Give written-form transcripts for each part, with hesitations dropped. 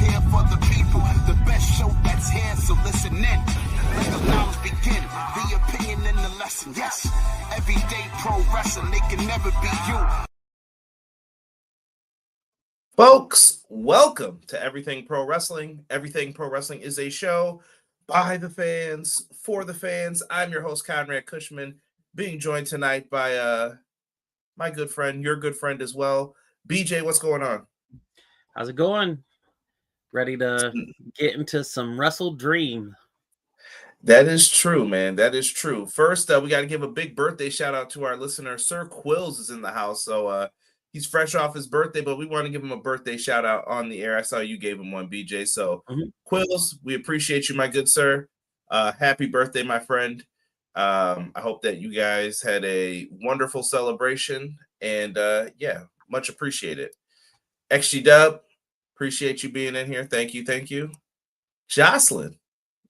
here for the people. The best show that's here, so listen in. Let the knowledge begin. The opinion and the lesson. Yes, everyday pro wrestling, they can never be you. Folks, welcome to Everything Pro Wrestling. Everything Pro Wrestling is a show by the fans, for the fans. I'm your host, Conrad Cushman, being joined tonight by my good friend, your good friend as well. BJ, what's going on? How's it going? Ready to get into some WrestleDream. That is true, man. That is true. First, we got to give a big birthday shout out to our listener. Sir Quills is in the house, so he's fresh off his birthday, but we want to give him a birthday shout out on the air. I saw you gave him one, BJ. So, Quills, we appreciate you, my good sir. Happy birthday, my friend. I hope that you guys had a wonderful celebration, and yeah, much appreciated. XG Dub, appreciate you being in here. Thank you, thank you. Jocelyn,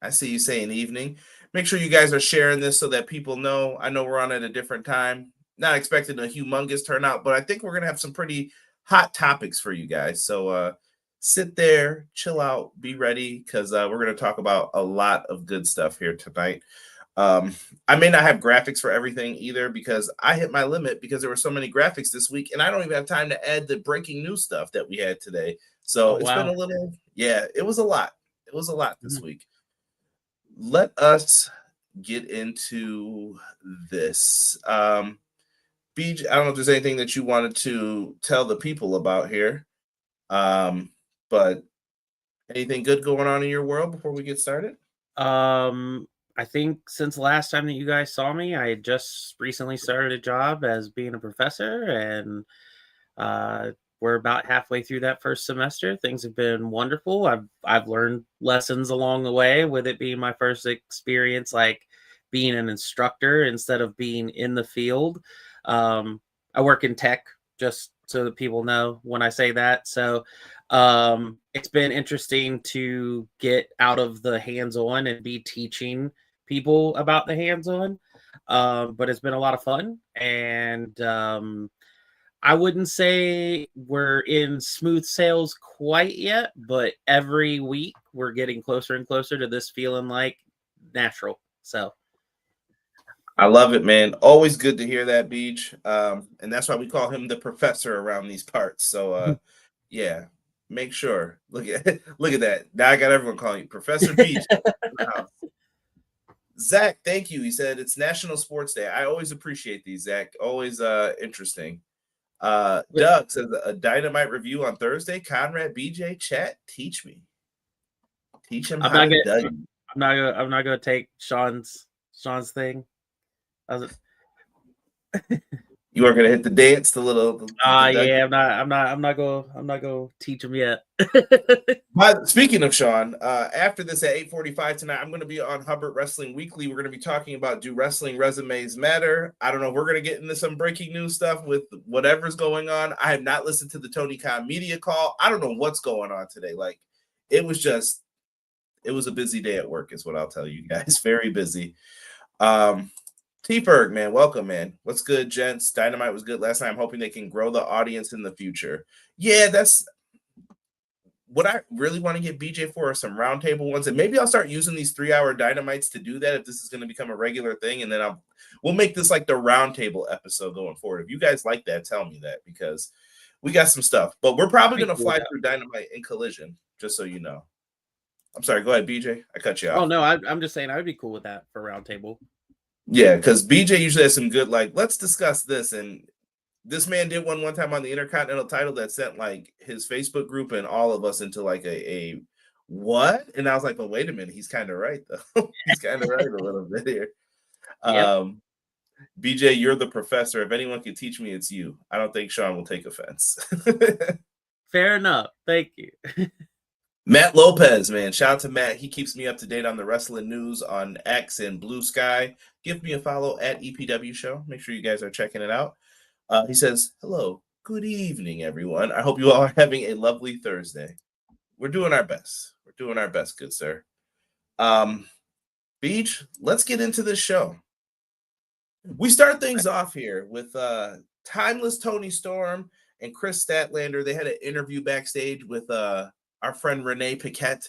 I see you saying evening. Make sure you guys are sharing this so that people know. I know we're on at a different time. Not expecting a humongous turnout, but I think we're going to have some pretty hot topics for you guys. So sit there, chill out, be ready, because we're going to talk about a lot of good stuff here tonight. I may not have graphics for everything either because I hit my limit because there were so many graphics this week, and I don't even have time to add the breaking news stuff that we had today. So it's been a little, yeah, it was a lot. It was a lot this week. Let us get into this. BJ, I don't know if there's anything that you wanted to tell the people about here, but anything good going on in your world before we get started? I think since the last time that you guys saw me, I had just recently started a job as being a professor, and we're about halfway through that first semester. Things have been wonderful. I've learned lessons along the way, with it being my first experience, like being an instructor instead of being in the field. I work in tech, just so that people know when I say that. So it's been interesting to get out of the hands-on and be teaching people about the hands-on. But it's been a lot of fun. And I wouldn't say we're in smooth sails quite yet, but every week we're getting closer and closer to this feeling like natural. So I love it, man. Always good to hear that, Beach. And that's why we call him the professor around these parts. So yeah, make sure. Look at that. Now I got everyone calling you Professor Beach. Zach, thank you. He said it's National Sports Day. I always appreciate these, Zach. Always interesting. Doug says a Dynamite review on Thursday. Conrad, BJ, chat, teach me. Teach him how to Doug. I'm not gonna take Sean's thing. You are gonna hit the dance, the little. Yeah, I'm not gonna teach him yet. But speaking of Sean, after this at 8:45 tonight, I'm going to be on Hubbard Wrestling Weekly. We're going to be talking about, do wrestling resumes matter? I don't know. We're going to get into some breaking news stuff with whatever's going on. I have not listened to the Tony Khan media call. I don't know what's going on today. Like, it was a busy day at work, is what I'll tell you guys. Very busy. T-Berg, man, welcome, man. What's good, gents? Dynamite was good last night. I'm hoping they can grow the audience in the future. Yeah, that's what I really want to get BJ for, are some roundtable ones, and maybe I'll start using these 3-hour Dynamites to do that if this is going to become a regular thing, and then we'll make this like the roundtable episode going forward. If you guys like that, tell me that, because we got some stuff. But we're probably going to fly through Dynamite in Collision, just so you know. I'm sorry, go ahead, BJ. I cut you off. Oh no, I'm just saying I would be cool with that for roundtable. Yeah, because BJ usually has some good, like, let's discuss this. And this man did one time on the Intercontinental title that sent like his Facebook group and all of us into like a what? And I was like, but wait a minute, he's kind of right though. He's kind of right a little bit here. Yep. BJ, you're the professor. If anyone can teach me, it's you. I don't think Sean will take offense. Fair enough. Thank you. Matt Lopez, man. Shout out to Matt. He keeps me up to date on the wrestling news on X and Blue Sky. Give me a follow at EPW Show. Make sure you guys are checking it out. He says, hello, good evening, everyone. I hope you all are having a lovely Thursday. We're doing our best. We're doing our best, good sir. Beach, let's get into this show. We start things off here with Timeless Tony Storm and Chris Statlander. They had an interview backstage with our friend Renee Paquette.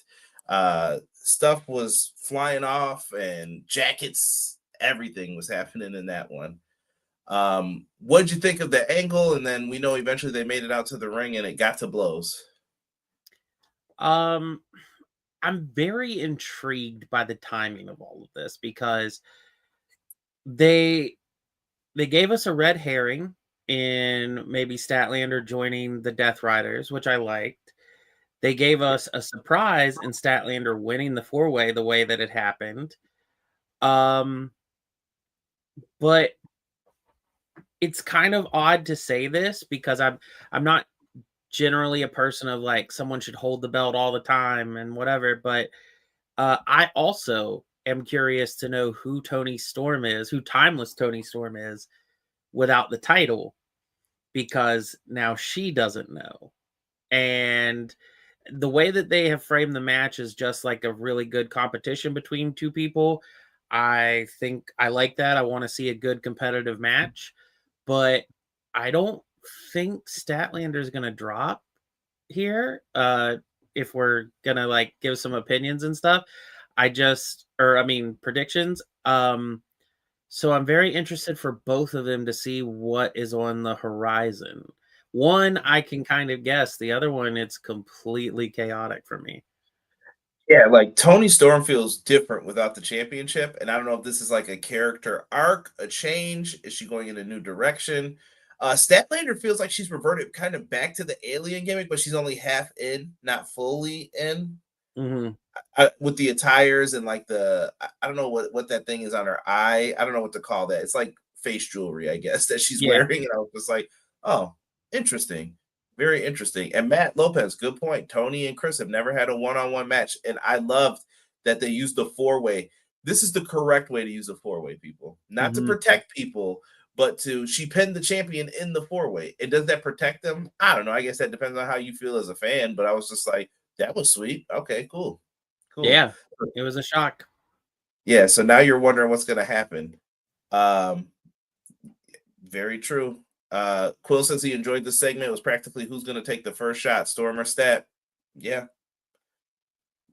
Stuff was flying off and jackets, everything was happening in that one. What'd you think of the angle? And then we know eventually they made it out to the ring and it got to blows. I'm very intrigued by the timing of all of this because they gave us a red herring in maybe Statlander joining the Death Riders, which I liked. They gave us a surprise in Statlander winning the 4-way the way that it happened. But it's kind of odd to say this because I'm not generally a person of like someone should hold the belt all the time and whatever, but I also am curious to know who Toni Storm is, who Timeless Toni Storm is without the title, because now she doesn't know. And the way that they have framed the match is just like a really good competition between two people. I think I like that. I want to see a good competitive match, but I don't think Statlander is going to drop here. If we're going to like give some opinions and stuff, predictions. So I'm very interested for both of them to see what is on the horizon. One, I can kind of guess. The other one, it's completely chaotic for me. Yeah, like Toni Storm feels different without the championship. And I don't know if this is like a character arc, a change. Is she going in a new direction? Statlander feels like she's reverted kind of back to the alien gimmick, but she's only half in, not fully in. Mm-hmm. With the attires and like I don't know what that thing is on her eye. I don't know what to call that. It's like face jewelry, I guess, that she's wearing. And I was just like, oh, interesting. Very interesting. And Matt Lopez, good point. Tony and Chris have never had a one-on-one match. And I loved that they used the 4-way. This is the correct way to use a 4-way, people. Not to protect people, but she pinned the champion in the 4-way. And does that protect them? I don't know. I guess that depends on how you feel as a fan. But I was just like, that was sweet. Okay, cool. Yeah, it was a shock. Yeah, so now you're wondering what's going to happen. Very true. Quill says he enjoyed the segment. It was practically who's going to take the first shot, Storm or Stat. Yeah.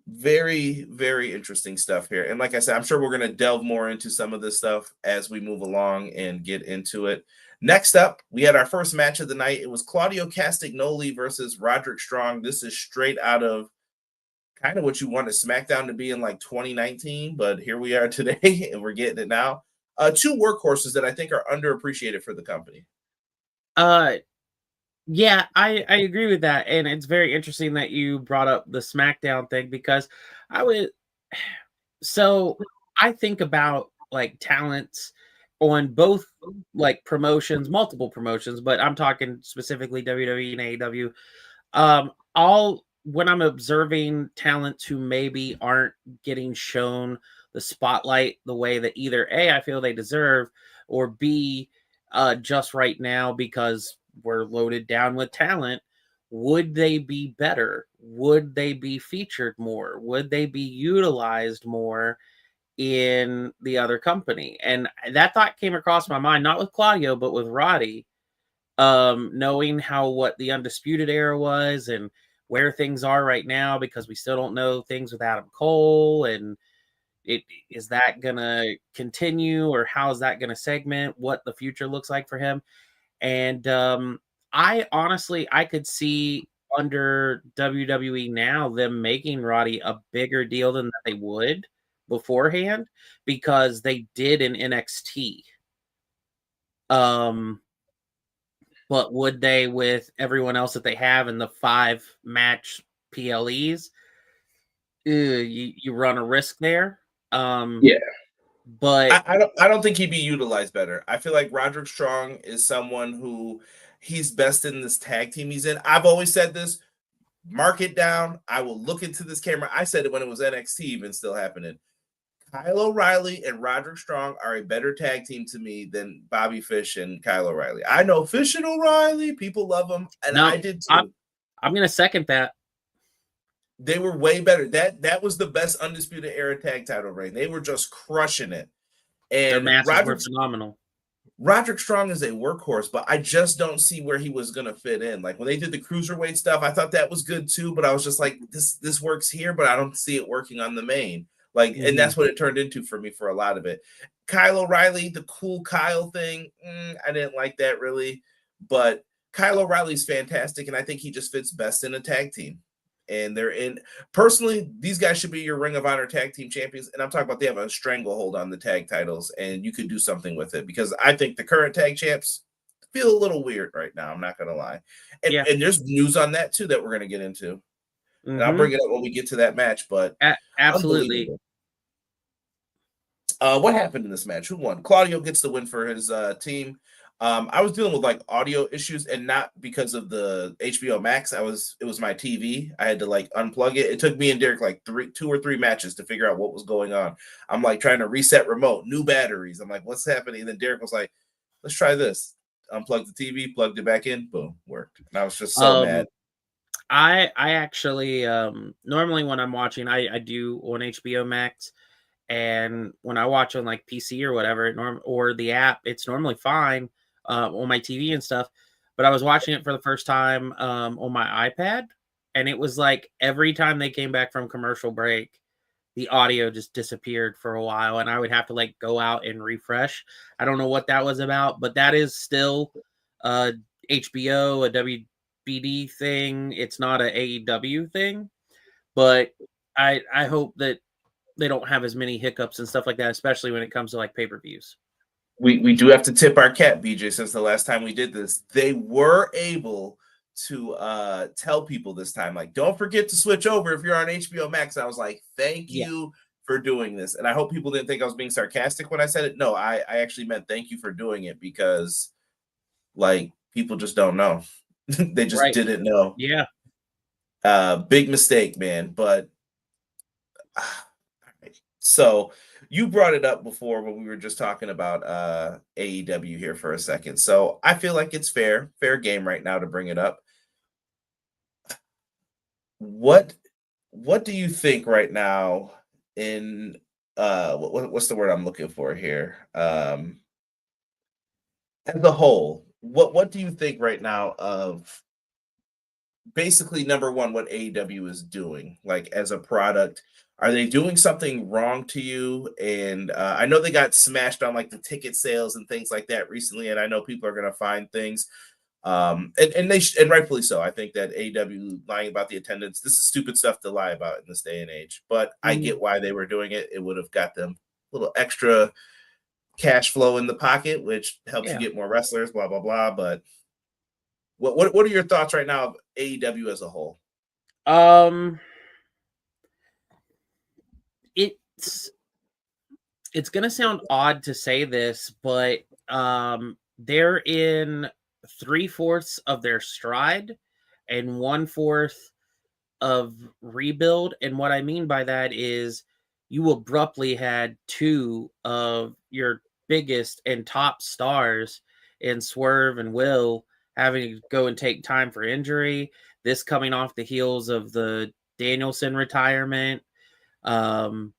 Very, very interesting stuff here. And like I said, I'm sure we're going to delve more into some of this stuff as we move along and get into it. Next up, we had our first match of the night. It was Claudio Castagnoli versus Roderick Strong. This is straight out of kind of what you wanted SmackDown to be in like 2019, but here we are today and we're getting it now. Two workhorses that I think are underappreciated for the company. Yeah, I agree with that. And it's very interesting that you brought up the SmackDown thing because I think about like talents on both like promotions, multiple promotions, but I'm talking specifically WWE and AEW. When I'm observing talents who maybe aren't getting shown the spotlight the way that either A, I feel they deserve, or B, just right now because we're loaded down with talent, would they be better? Would they be featured more? Would they be utilized more in the other company? And that thought came across my mind, not with Claudio, but with Roddy, knowing what the Undisputed Era was and where things are right now, because we still don't know things with Adam Cole, and is that gonna continue, or how is that gonna segment what the future looks like for him? And I could see under WWE now them making Roddy a bigger deal than they would beforehand, because they did in NXT. But would they with everyone else that they have in the 5-match PLEs? You run a risk there. Yeah. But I don't think he'd be utilized better. I feel like Roderick Strong is someone who he's best in this tag team he's in. I've always said this. Mark it down. I will look into this camera. I said it when it was NXT even still happening. Kyle O'Reilly and Roderick Strong are a better tag team to me than Bobby Fish and Kyle O'Reilly. I know Fish and O'Reilly, people love them, and I did too. I'm going to second that. They were way better. That was the best Undisputed Era tag title reign. They were just crushing it. And their matches were phenomenal. Roderick Strong is a workhorse, but I just don't see where he was gonna fit in. Like when they did the cruiserweight stuff, I thought that was good too, but I was just like, this works here, but I don't see it working on the main. Like, and Mhm. that's what it turned into for me for a lot of it. Kyle O'Reilly, the cool Kyle thing, I didn't like that really, but Kyle O'Reilly's fantastic, and I think he just fits best in a tag team. And they're in personally, these guys should be your Ring of Honor tag team champions. And I'm talking about they have a stranglehold on the tag titles, and you could do something with it because I think the current tag champs feel a little weird right now. I'm not gonna lie. And Yeah. and there's news on that too that we're gonna get into. And I'll Mhm. bring it up when we get to that match, but Absolutely. unbelievable. What happened in this match? Who won? Claudio gets the win for his team. I was dealing with like audio issues, and not because of the HBO Max. It was my TV. I had to like unplug it. It took me and Derek like 2 or 3 matches to figure out what was going on. I'm like trying to reset remote, new batteries. I'm like, what's happening? And then Derek was like, let's try this. Unplugged the TV, plugged it back in, boom, worked. And I was just so mad. Um, I actually normally when I'm watching, I do on HBO Max, and when I watch on like PC or whatever, or the app, it's normally fine on my TV and stuff. But I was watching it for the first time on my iPad, and it was like every time they came back from commercial break, the audio just disappeared for a while, and I would have to like go out and refresh. I don't know what that was about, but that is still uh HBO, a WBD thing. It's not a AEW thing, but I hope that they don't have as many hiccups and stuff like that, especially when it comes to like pay-per-views. We do have to tip our cap, BJ, since the last time we did this. They were able to tell people this time, like, don't forget to switch over if you're on HBO Max. I was like, thank Yeah, you for doing this. And I hope people didn't think I was being sarcastic when I said it. No, I actually meant thank you for doing it because like people just don't know. They just right. didn't know. Yeah. Big mistake, man. But so you brought it up before when we were just talking about AEW here for a second. So I feel like it's fair game right now to bring it up. What what do you think right now in what's the word I'm looking for here? As a whole, what do you think right now of basically number one, what AEW is doing, like as a product? Are they doing something wrong to you? And I know they got smashed on like the ticket sales and things like that recently, and I know people are going to find things, and rightfully so. I think that AEW lying about the attendance, this is stupid stuff to lie about in this day and age. But I Mhm. get why they were doing it. It would have got them a little extra cash flow in the pocket, which helps you Yeah. get more wrestlers. Blah blah blah. But what are your thoughts right now of AEW as a whole? Um, it's it's gonna sound odd to say this, but they're in 3/4 of their stride and 1/4 of rebuild. And what I mean by that is you abruptly had two of your biggest and top stars in Swerve and Will having to go and take time for injury. This coming off the heels of the Danielson retirement. Um,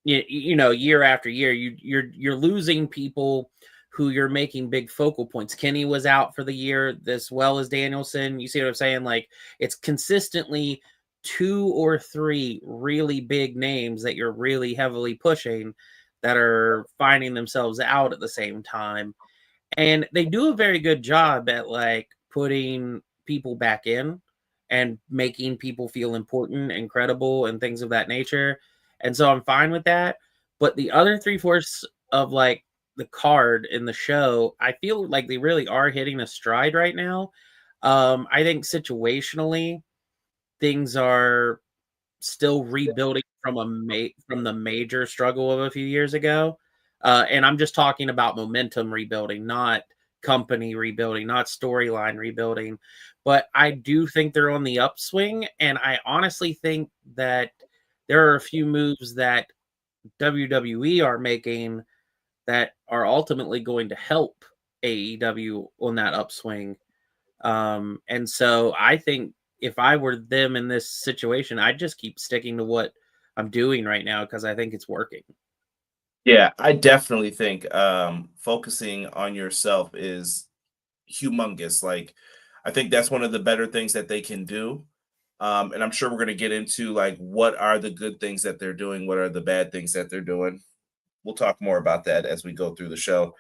year after year, you're losing people who you're making big focal points. Kenny was out for the year, as well as Danielson. You see what I'm saying? Like it's consistently 2 or 3 really big names that you're really heavily pushing that are finding themselves out at the same time. And they do a very good job at like putting people back in and making people feel important and credible and things of that nature. And so I'm fine with that. But the other 3/4 of like the card in the show, I feel like they really are hitting a stride right now. I think situationally, things are still rebuilding from from the major struggle of a few years ago. And I'm just talking about momentum rebuilding, not company rebuilding, not storyline rebuilding. But I do think they're on the upswing, and I honestly think that there are a few moves that WWE are making that are ultimately going to help AEW on that upswing. And so I think if I were them in this situation, I'd just keep sticking to what I'm doing right now because I think it's working. Yeah, I definitely think focusing on yourself is humongous. Like, I think that's one of the better things that they can do. And I'm sure we're going to get into like what are the good things that they're doing, what are the bad things that they're doing. We'll talk more about that as we go through the show.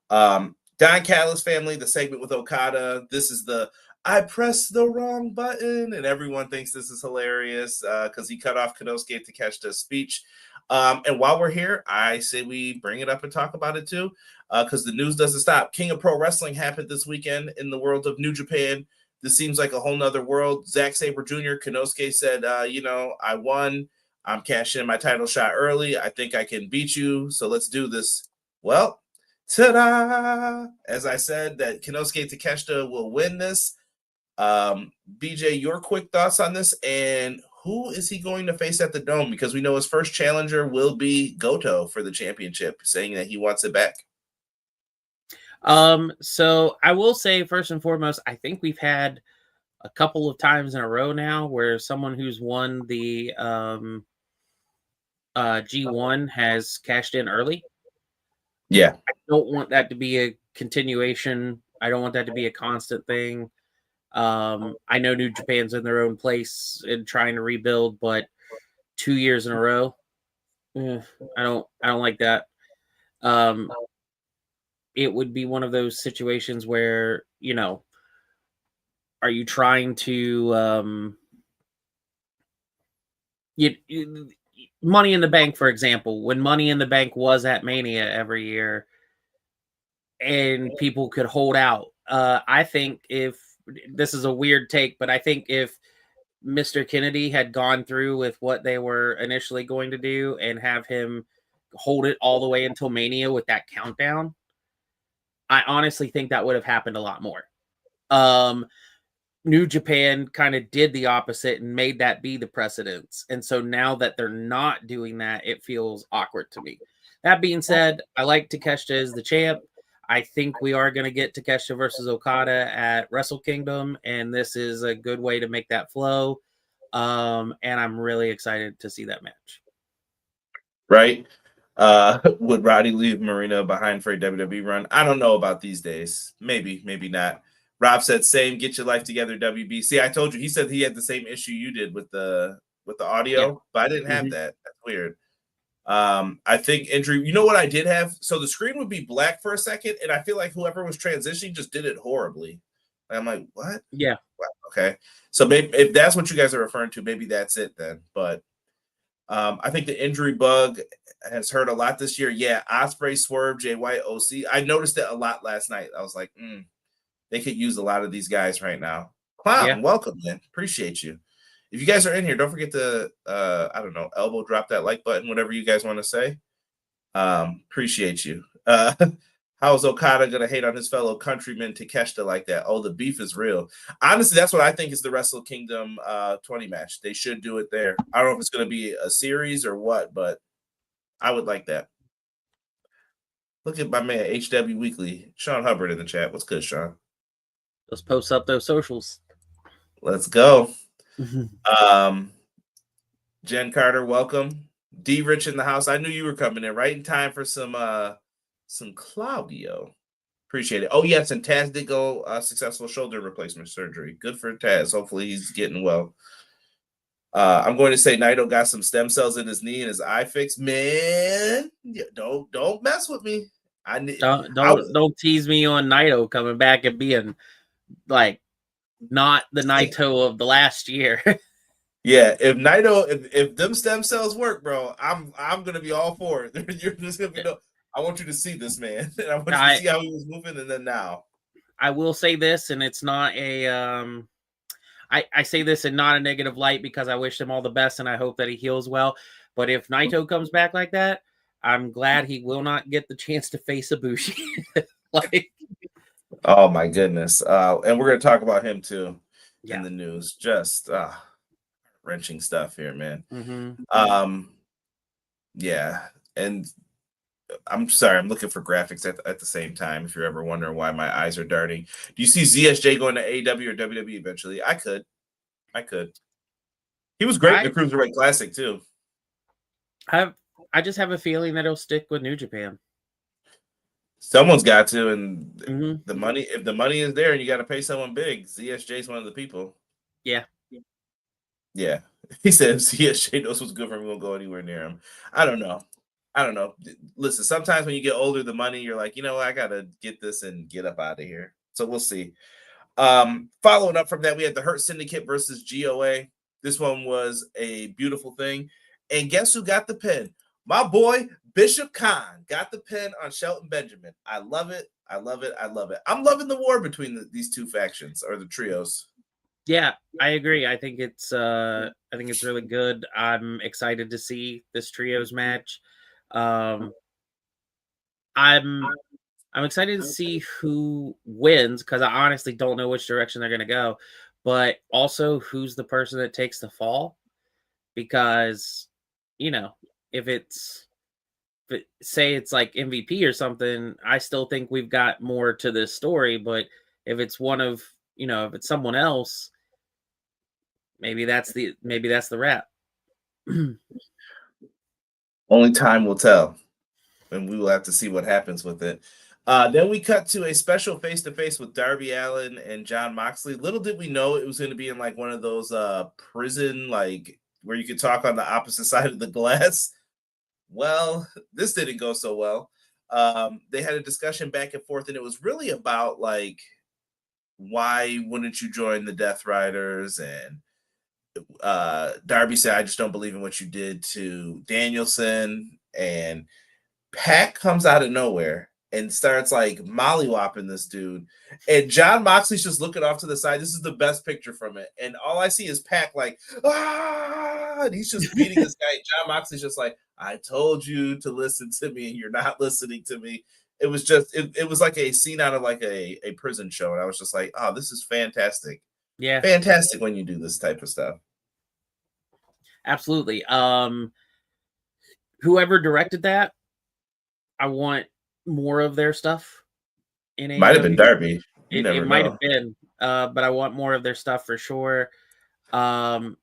Don Callis family, the segment with Okada. This is the I pressed the wrong button, and everyone thinks this is hilarious because he cut off Konosuke Takeshita's speech. And while we're here, I say we bring it up and talk about it too, because the news doesn't stop. King of Pro Wrestling happened this weekend in the world of New Japan. This seems like a whole nother world. Zack Sabre Jr., Konosuke said, I won. I'm cashing in my title shot early. I think I can beat you. So let's do this. Well, ta-da! As I said, that Konosuke Takeshita will win this. BJ, your quick thoughts on this, and who is he going to face at the Dome? Because we know his first challenger will be Goto for the championship, saying that he wants it back. So I will say first and foremost, I think we've had a couple of times in a row now where someone who's won the G1 has cashed in early. Yeah. I don't want that to be a continuation. I don't want that to be a constant thing. I know New Japan's in their own place and trying to rebuild, but 2 years in a row, I don't like that. It would be one of those situations where, are you trying to Money in the Bank, for example, when Money in the Bank was at Mania every year and people could hold out. I think if this is a weird take, but I think if Mr. Kennedy had gone through with what they were initially going to do and have him hold it all the way until Mania with that countdown, I honestly think that would have happened a lot more. New Japan kind of did the opposite and made that be the precedence. And so now that they're not doing that, it feels awkward to me. That being said, I like Takeshita as the champ. I think we are going to get Takeshita versus Okada at Wrestle Kingdom, and this is a good way to make that flow. And I'm really excited to see that match. Right? Would Roddy leave Marina behind for a WWE run? I don't know about these days. Maybe, maybe not. Rob said, "Same. Get your life together, WB." See, I told you. He said he had the same issue you did with the audio, but I didn't have that. That's weird. I think injury. You know what I did have? So the screen would be black for a second, and I feel like whoever was transitioning just did it horribly. I'm like, what? Yeah. Wow, okay. So maybe if that's what you guys are referring to, maybe that's it then. But I think the injury bug has hurt a lot this year. Yeah, Ospreay, Swerve, Jay White, OC. I noticed it a lot last night. I was like, they could use a lot of these guys right now. Clown, welcome, man. Appreciate you. If you guys are in here, don't forget to, elbow drop that like button, whatever you guys want to say. Appreciate you. How is Okada going to hate on his fellow countryman Takeshita like that? Oh, the beef is real. Honestly, that's what I think is the Wrestle Kingdom 20 match. They should do it there. I don't know if it's going to be a series or what, but I would like that. Look at my man, HW Weekly. Sean Hubbard in the chat. What's good, Sean? Let's post up those socials. Let's go. Jen Carter, welcome. D Rich in the house. I knew you were coming in right in time for some Claudio. Appreciate it. Oh, yes, and Taz did go successful shoulder replacement surgery. Good for Taz. Hopefully he's getting well. I'm going to say Naito got some stem cells in his knee and his eye fixed. Man, don't mess with me. Don't tease me on Naito coming back and being like not the Naito of the last year. Yeah, if them stem cells work, bro, I'm gonna be all for it. You're just gonna be I want you to see this man. And I want you to see how he was moving, and then now. I will say this, and it's not a I say this in not a negative light because I wish him all the best and I hope that he heals well. But if Naito comes back like that, I'm glad he will not get the chance to face Ibushi. Oh my goodness. And we're gonna talk about him too in the news. Just wrenching stuff here, man. Yeah, and I'm sorry, I'm looking for graphics at the same time. If you're ever wondering why my eyes are darting, do you see ZSJ going to AEW or WWE eventually? I could. He was great in the Cruiserweight Classic too. I I just have a feeling that he'll stick with New Japan. Someone's got to, and Mhm. the money. If the money is there, and you got to pay someone big, ZSJ is one of the people. Yeah. Yeah, he said if ZSJ knows what's good for him, we won't go anywhere near him. I don't know. Listen, sometimes when you get older, the money, you're like, you know, I gotta get this and get up out of here. So we'll see. Following up from that, we had the Hurt Syndicate versus GOA. This one was a beautiful thing. And guess who got the pin? My boy, Bishop Khan, got the pin on Shelton Benjamin. I love it. I love it. I love it. I'm loving the war between these two factions, or the trios. Yeah, I agree. I think it's really good. I'm excited to see this trios match. I'm I'm excited to see who wins because I honestly don't know which direction they're going to go, but also who's the person that takes the fall. Because, you know, if say it's like MVP or something, I still think we've got more to this story. But if it's if it's someone else, maybe that's the wrap. Only time will tell, and we will have to see what happens with it. Then we cut to a special face-to-face with Darby Allin and Jon Moxley. Little did we know it was going to be in like one of those prison, like where you could talk on the opposite side of the glass. Well, this didn't go so well. They had a discussion back and forth, and it was really about like, why wouldn't you join the Death Riders? And Darby said, I just don't believe in what you did to Danielson. And Pac comes out of nowhere and starts like mollywopping this dude. And Jon Moxley's just looking off to the side. This is the best picture from it. And all I see is Pac like, ah, and he's just beating this guy. Jon Moxley's just like, I told you to listen to me, and you're not listening to me. It was just, it was like a scene out of like a prison show. And I was just like, oh, this is fantastic. Yeah, Fantastic when you do this type of stuff. absolutely. Whoever directed that, I want more of their stuff in AEW. Might have been Darby. It might have been, but I want more of their stuff for sure. Man,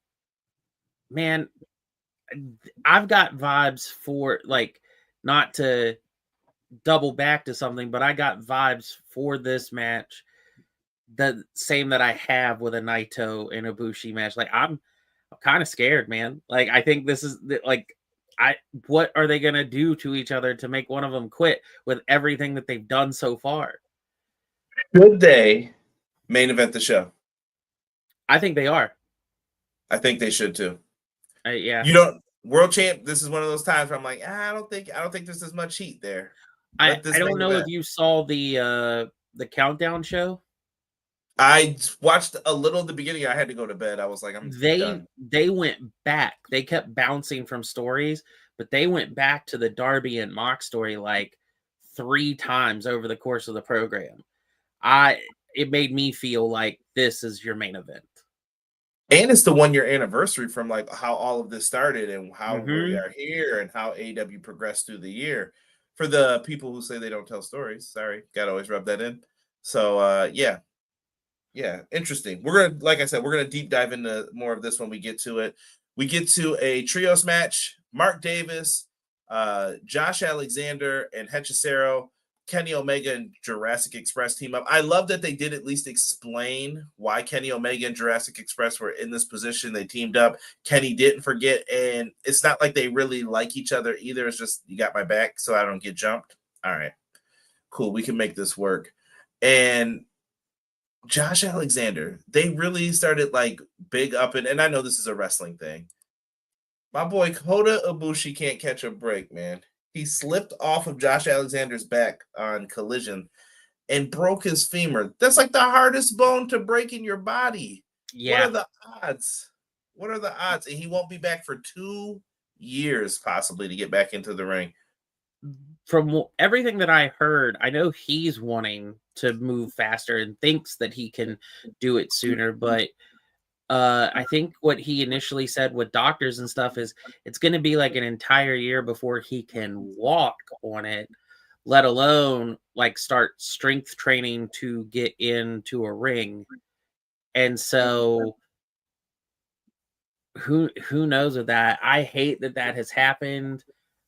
I've got vibes for like, not to double back to something, but I got vibes for this match the same that I have with a Naito and Ibushi match. Like I'm kind of scared, man. Like I think this is like what are they going to do to each other to make one of them quit with everything that they've done so far? Should they main event the show? I think they are. I think they should too. Yeah. You don't world champ. This is one of those times where I'm like, I don't think there's as much heat there. I don't know if you saw the countdown show. I watched a little at the beginning. I had to go to bed. I was like, done. They went back. They kept bouncing from stories, but they went back to the Darby and Mox story like 3 times over the course of the program. It made me feel like this is your main event. And it's the 1-year anniversary from like how all of this started and how we are here and how AEW progressed through the year. For the people who say they don't tell stories, sorry, gotta always rub that in. So yeah, interesting. We're gonna, like I said, we're gonna deep dive into more of this when we get to it. We get to a trios match: Mark Davis, Josh Alexander, and Hechicero. Kenny Omega and Jurassic Express team up. I love that they did at least explain why Kenny Omega and Jurassic Express were in this position. They teamed up. Kenny didn't forget, and it's not like they really like each other either. It's just, you got my back so I don't get jumped. All right, cool. We can make this work. And Josh Alexander, they really started like big up, and I know this is a wrestling thing. My boy Kota Ibushi can't catch a break, man. He slipped off of Josh Alexander's back on Collision and broke his femur. That's like the hardest bone to break in your body. Yeah. What are the odds? What are the odds? And he won't be back for 2 years possibly to get back into the ring. From everything that I heard, I know he's wanting to move faster and thinks that he can do it sooner, but I think what he initially said with doctors and stuff is it's going to be like an entire year before he can walk on it, let alone like start strength training to get into a ring. And so who knows with that? I hate that has happened.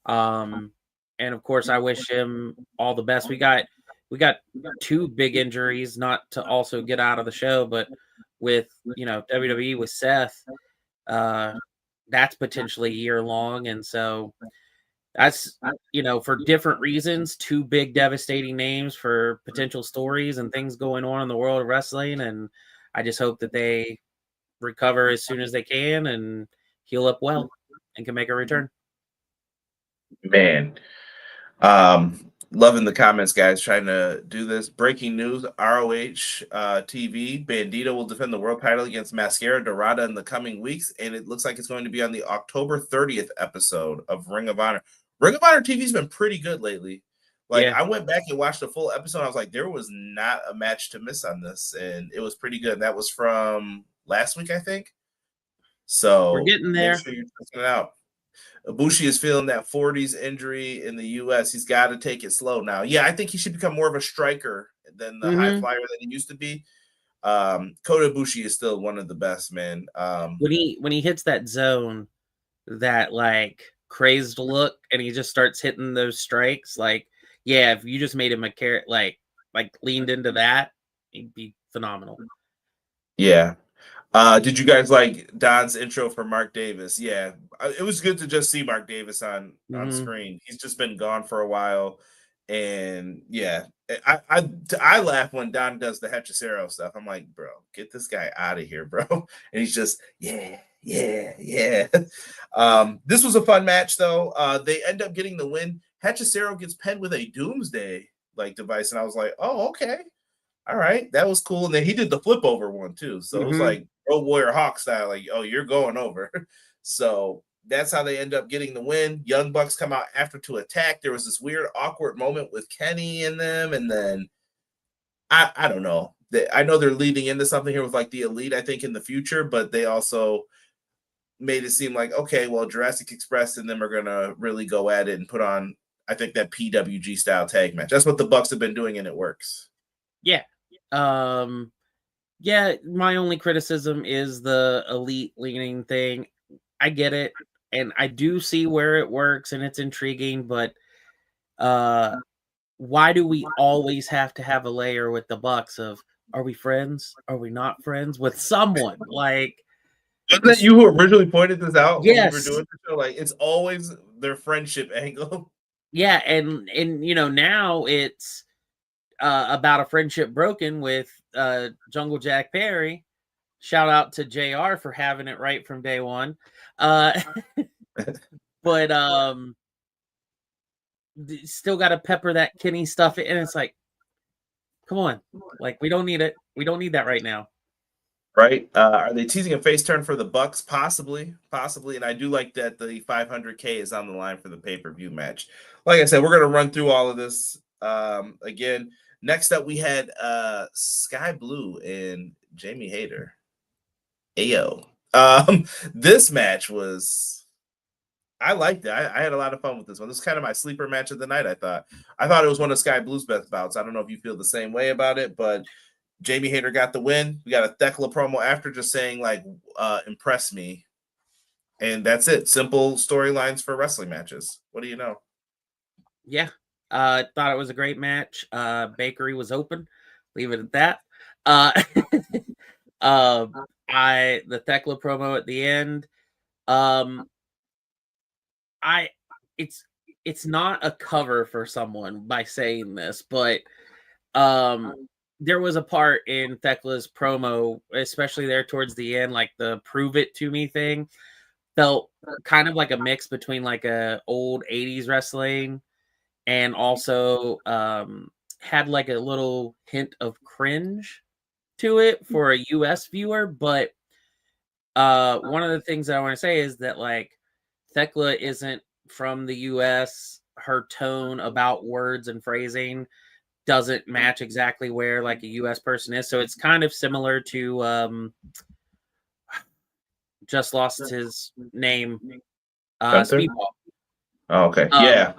And of course, I wish him all the best. We got 2 big injuries, not to also get out of the show, but with WWE with Seth, that's potentially year long, and so that's for different reasons, 2 big devastating names for potential stories and things going on in the world of wrestling, and I just hope that they recover as soon as they can and heal up well and can make a return. Man, loving the comments, guys. Trying to do this. Breaking news: ROH TV. Bandito will defend the world title against Mascara Dorada in the coming weeks, and it looks like it's going to be on the October 30th episode of Ring of Honor. Ring of Honor TV's been pretty good lately. Like, Yeah. I went back and watched the full episode. I was like, there was not a match to miss on this, and it was pretty good. That was from last week, I think. So We're getting there. Make sure you're checking it out. Ibushi is feeling that 40s injury in the U.S. He's got to take it slow now. Yeah, I think he should become more of a striker than the high flyer that he used to be. Kota Ibushi is still one of the best, man. When he hits that zone, that like crazed look, and he just starts hitting those strikes, like, yeah, if you just made him a carrot, like leaned into that, he'd be phenomenal. Yeah. Did you guys like Don's intro for Mark Davis? Yeah, it was good to just see Mark Davis on screen. He's just been gone for a while, and yeah, I laugh when Don does the Hechicero stuff. I'm like, bro, get this guy out of here, bro. And he's just yeah. This was a fun match though. They end up getting the win. Hechicero gets pinned with a Doomsday device, and I was like, oh, okay. All right, that was cool. And then he did the flip over one too. So it was like Road Warrior Hawk style, like, oh, you're going over. So that's how they end up getting the win. Young Bucks come out after to attack. There was this weird, awkward moment with Kenny in them. And then I don't know. I know they're leading into something here with like the Elite, I think, in the future, but they also made it seem like, okay, well, Jurassic Express and them are going to really go at it and put on, I think, that PWG style tag match. That's what the Bucks have been doing, and it works. Yeah. Yeah, my only criticism is the Elite leaning thing. I get it, and I do see where it works and it's intriguing, but why do we always have to have a layer with the Bucks of, are we friends? Are we not friends with someone? Like, wasn't that you who originally pointed this out? Yes. When we were doing the show? Like, it's always their friendship angle. Yeah, and now it's about a friendship broken with Jungle Jack Perry. Shout out to JR for having it right from day one. But still got to pepper that Kenny stuff in, and it's like, come on, like, we don't need it. We don't need that right now. Right? Are they teasing a face turn for the Bucks? Possibly. And I do like that the 500K is on the line for the pay-per-view match. Like I said, we're going to run through all of this again. Next up, we had Sky Blue and Jamie Hayter. Ayo. This match was, I liked it. I had a lot of fun with this one. This is kind of my sleeper match of the night, I thought. I thought it was one of Sky Blue's best bouts. I don't know if you feel the same way about it, but Jamie Hayter got the win. We got a Thekla promo after just saying, like, impress me. And that's it. Simple storylines for wrestling matches. What do you know? Yeah. Thought it was a great match. Bakery was open. Leave it at that. The Thekla promo at the end. It's not a cover for someone by saying this, but there was a part in Thekla's promo, especially there towards the end, like the prove it to me thing, felt kind of like a mix between like a old 80s wrestling and also had like a little hint of cringe to it for a US viewer. But one of the things that I want to say is that, like, Thekla isn't from the US. Her tone about words and phrasing doesn't match exactly where like a US person is. So it's kind of similar to just lost his name. Speedball. Oh, okay. Yeah.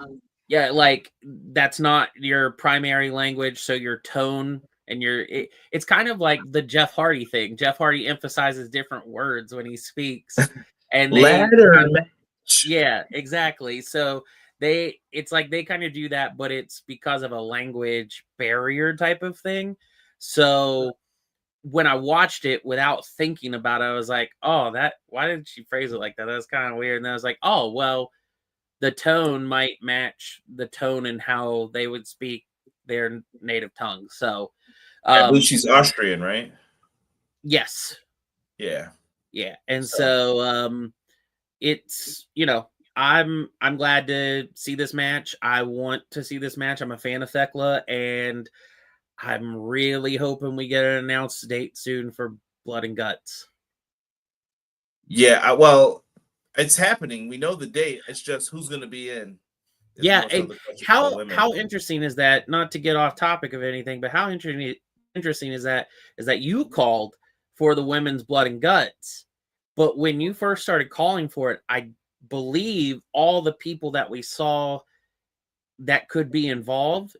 Yeah, like, that's not your primary language, so your tone and it's kind of like the Jeff Hardy thing. Jeff Hardy emphasizes different words when he speaks. And yeah, exactly. So it's like they kind of do that, but it's because of a language barrier type of thing. So when I watched it without thinking about it, I was like, oh, why did she phrase it like that? That's kind of weird. And I was like, oh, well, the tone might match the tone and how they would speak their native tongue. So I believe she's Austrian, right? yes. Yeah. Yeah. And so it's, I'm glad to see this match. I want to see this match. I'm a fan of Thekla, and I'm really hoping we get an announced date soon for Blood and Guts. Yeah, well, it's happening. We know the date. It's just who's going to be in. Yeah, and how interesting is that? Not to get off topic of anything, but how interesting is that you called for the women's Blood and Guts, but when you first started calling for it, I believe all the people that we saw that could be involved,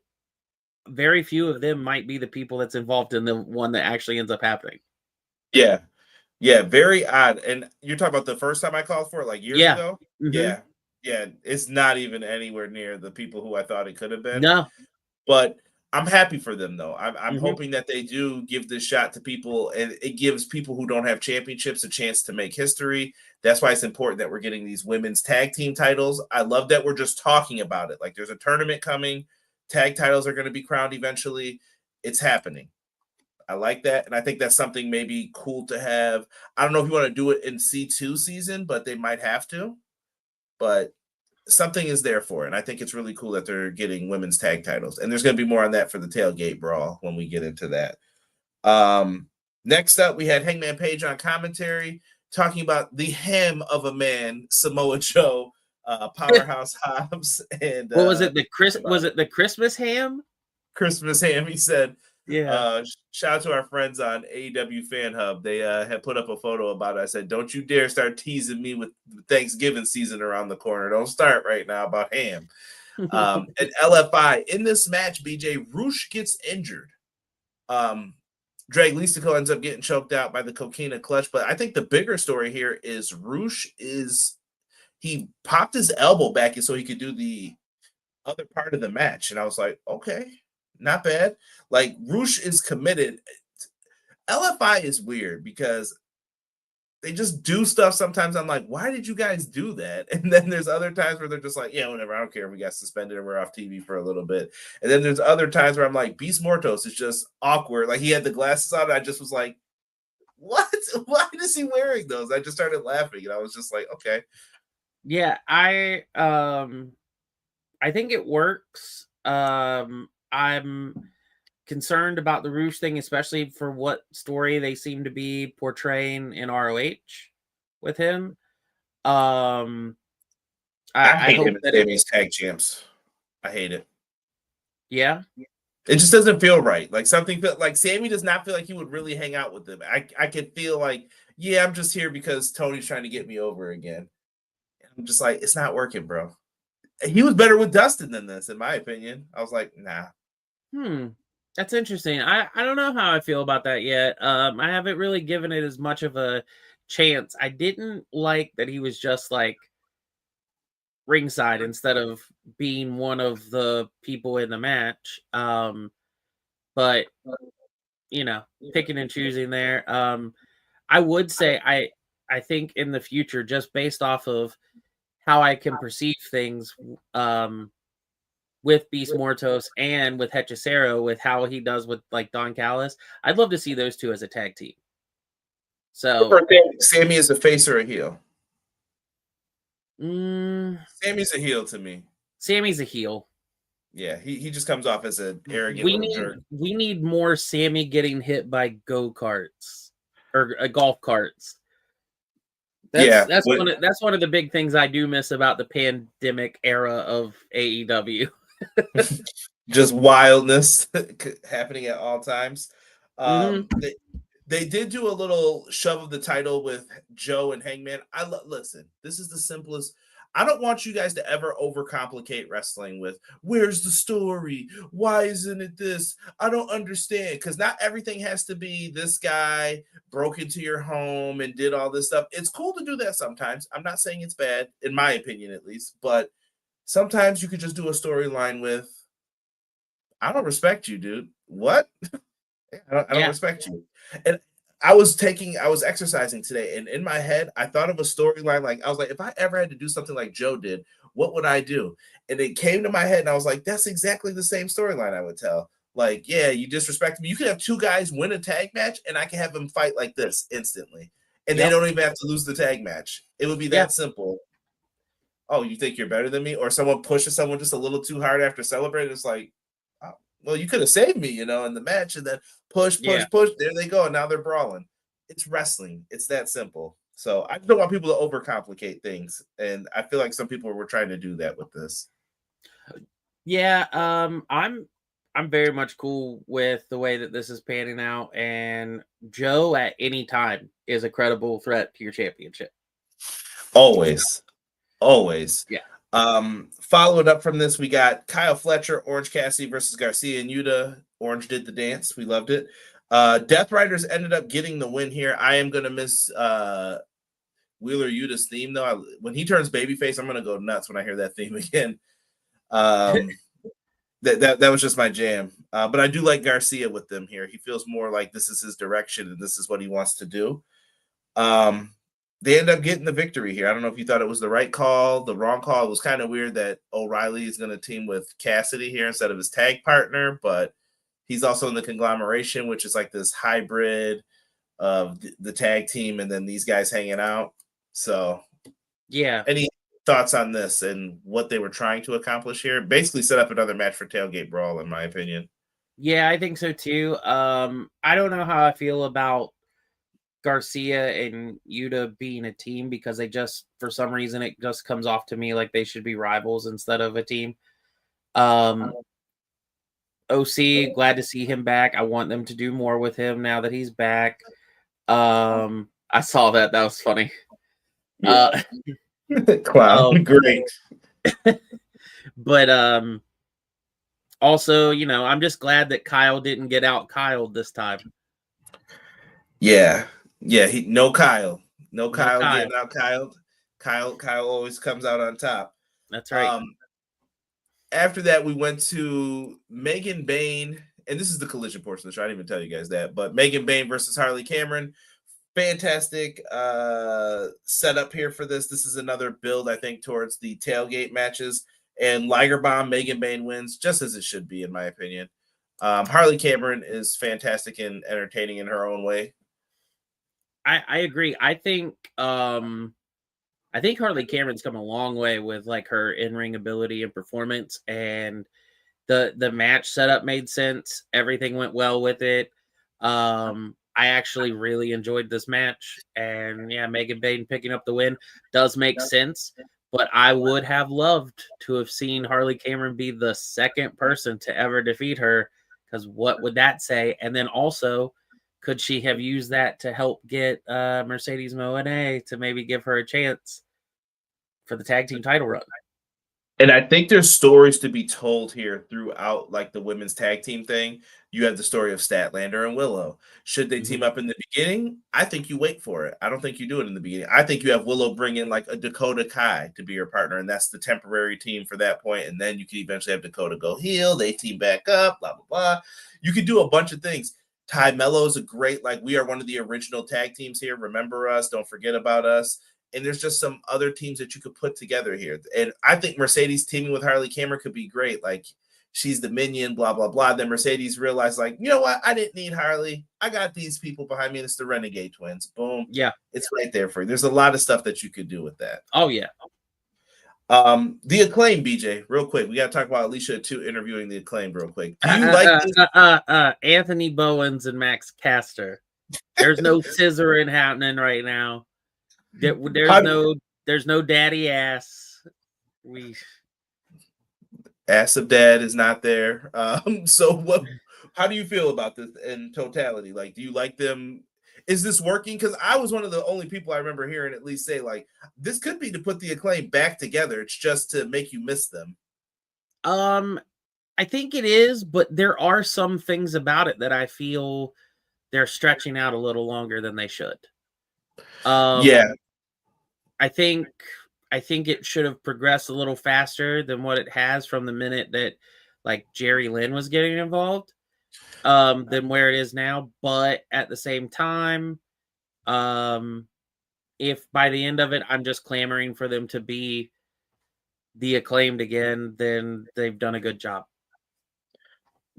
very few of them might be the people that's involved in the one that actually ends up happening. Yeah. Yeah, very odd. And you're talking about the first time I called for it, like years ago? Mm-hmm. Yeah. Yeah. It's not even anywhere near the people who I thought it could have been. No. But I'm happy for them, though. I'm hoping that they do give this shot to people, and it gives people who don't have championships a chance to make history. That's why it's important that we're getting these women's tag team titles. I love that we're just talking about it. Like, there's a tournament coming. Tag titles are going to be crowned eventually. It's happening. I like that, and I think that's something maybe cool to have. I don't know if you want to do it in C2 season, but they might have to. But something is there for it, and I think it's really cool that they're getting women's tag titles. And there's going to be more on that for the Tailgate Brawl when we get into that. Next up, we had Hangman Page on commentary talking about the hem of a man, Samoa Joe, Powerhouse Hobbs, and what was it? Was it the Christmas ham? Christmas ham. He said. Yeah. Shout out to our friends on AEW Fan Hub. They had put up a photo about it. I said, don't you dare start teasing me with Thanksgiving season around the corner. Don't start right now about ham. And LFI, in this match, BJ, Roosh gets injured. Drake Listico ends up getting choked out by the Coquina clutch. But I think the bigger story here is Roosh he popped his elbow back so he could do the other part of the match. And I was like, okay. Not bad. Like, Roosh is committed. LFI is weird because they just do stuff sometimes. I'm like, why did you guys do that? And then there's other times where they're just like, yeah, whatever. I don't care. We got suspended and we're off TV for a little bit. And then there's other times where I'm like, Beast Mortos is just awkward. Like, he had the glasses on. And I just was like, what? Why is he wearing those? I just started laughing. And I was just like, okay. Yeah, I think it works. I'm concerned about the Roosh thing, especially for what story they seem to be portraying in ROH with him. I hate hope him that Sammy's tag champs. I hate it. Yeah. It just doesn't feel right. Like, something like Sammy does not feel like he would really hang out with them. I can feel like, yeah, I'm just here because Tony's trying to get me over again. I'm just like, it's not working, bro. He was better with Dustin than this, in my opinion. I was like, nah. That's interesting. I don't know how I feel about that yet. I haven't really given it as much of a chance. I didn't like that he was just like ringside instead of being one of the people in the match. But picking and choosing there. I would say I think in the future, just based off of how I can perceive things, with Beast Mortos and with Hechicero, with how he does with like Don Callis, I'd love to see those two as a tag team. So Sammy is a face or a heel? Sammy's a heel to me. Sammy's a heel. Yeah, he just comes off as an arrogant jerk. We need more Sammy getting hit by go-karts or golf carts. That's one of the big things I do miss about the pandemic era of AEW. Just wildness happening at all times. They did do a little shove of the title with Joe and Hangman. Listen, this is the simplest. I don't want you guys to ever overcomplicate wrestling with, where's the story? Why isn't it this? I don't understand. Because not everything has to be this guy broke into your home and did all this stuff. It's cool to do that sometimes. I'm not saying it's bad, in my opinion at least, but Sometimes you could just do a storyline with, I don't respect you, dude. What? I don't respect you. And I was exercising today, and in my head, I thought of a storyline. Like, I was like, if I ever had to do something like Joe did, what would I do? And it came to my head, and I was like, that's exactly the same storyline I would tell. Like, yeah, you disrespect me. You could have two guys win a tag match, and I can have them fight like this instantly. And they don't even have to lose the tag match. It would be that simple. Oh, you think you're better than me? Or someone pushes someone just a little too hard after celebrating. It's like, oh, well, you could have saved me, in the match, and then push. There they go. And now they're brawling. It's wrestling. It's that simple. So I don't want people to overcomplicate things. And I feel like some people were trying to do that with this. Yeah, I'm very much cool with the way that this is panning out, and Joe at any time is a credible threat to your championship. Always. Yeah. Following up from this, we got Kyle Fletcher, Orange Cassidy versus Garcia and Yuta. Orange did the dance. We loved it. Death Riders ended up getting the win here. I am gonna miss Wheeler Yuta's theme though. When he turns babyface, I'm gonna go nuts when I hear that theme again. That was just my jam. But I do like Garcia with them here. He feels more like this is his direction and this is what he wants to do. They end up getting the victory here. I don't know if you thought it was the right call, the wrong call. It was kind of weird that O'Reilly is going to team with Cassidy here instead of his tag partner, but he's also in the conglomeration, which is like this hybrid of the tag team and then these guys hanging out. So, yeah. Any thoughts on this and what they were trying to accomplish here? Basically set up another match for Tailgate Brawl, in my opinion. Yeah, I think so too. I don't know how I feel about Garcia and Yuta being a team because they just, for some reason, it just comes off to me like they should be rivals instead of a team. OC, glad to see him back. I want them to do more with him now that he's back. I saw that. That was funny. Clown, great. But also, I'm just glad that Kyle didn't get out Kyle this time. Yeah, no Kyle getting out Kyle always comes out on top. That's right. After that, we went to Megan Bayne, and this is the collision portion of the show. I didn't even tell you guys that, but Megan Bayne versus Harley Cameron. Fantastic setup here for this. This is another build, I think, towards the tailgate matches. And Liger Bomb, Megan Bayne wins, just as it should be, in my opinion. Harley Cameron is fantastic and entertaining in her own way. I agree. I think Harley Cameron's come a long way with like her in-ring ability and performance, and the match setup made sense. Everything went well with it. I actually really enjoyed this match, and yeah, Megan Bayne picking up the win does make sense. But I would have loved to have seen Harley Cameron be the second person to ever defeat her, because what would that say? And then also, could she have used that to help get Mercedes Moné to maybe give her a chance for the tag team title run? And I think there's stories to be told here throughout, like the women's tag team thing. You have the story of Statlander and Willow. Should they team up in the beginning? I think you wait for it. I don't think you do it in the beginning. I think you have Willow bring in like a Dakota Kai to be your partner, and that's the temporary team for that point. And then you can eventually have Dakota go heel. They team back up, blah, blah, blah. You could do a bunch of things. Ty Mello is a great, like, we are one of the original tag teams here. Remember us. Don't forget about us. And there's just some other teams that you could put together here. And I think Mercedes teaming with Harley Cameron could be great. Like, she's the minion, blah, blah, blah. Then Mercedes realized, like, you know what? I didn't need Harley. I got these people behind me. And it's the Renegade Twins. Boom. Yeah. It's right there for you. There's a lot of stuff that you could do with that. Oh, yeah. The Acclaim, BJ, real quick. We got to talk about Alicia too interviewing the Acclaim real quick. Do you like this? Anthony Bowens and Max Caster. There's no scissoring happening right now. There's no daddy ass. Ass of dad is not there. So how do you feel about this in totality? Like, do you like them? Is this working? Because I was one of the only people I remember hearing at least say, like, this could be to put the Acclaim back together. It's just to make you miss them. I think it is, but there are some things about it that I feel they're stretching out a little longer than they should. Yeah. I think I think it should have progressed a little faster than what it has from the minute that like Jerry Lynn was getting involved, than where it is now. But at the same time, if by the end of it I'm just clamoring for them to be the Acclaimed again, then they've done a good job.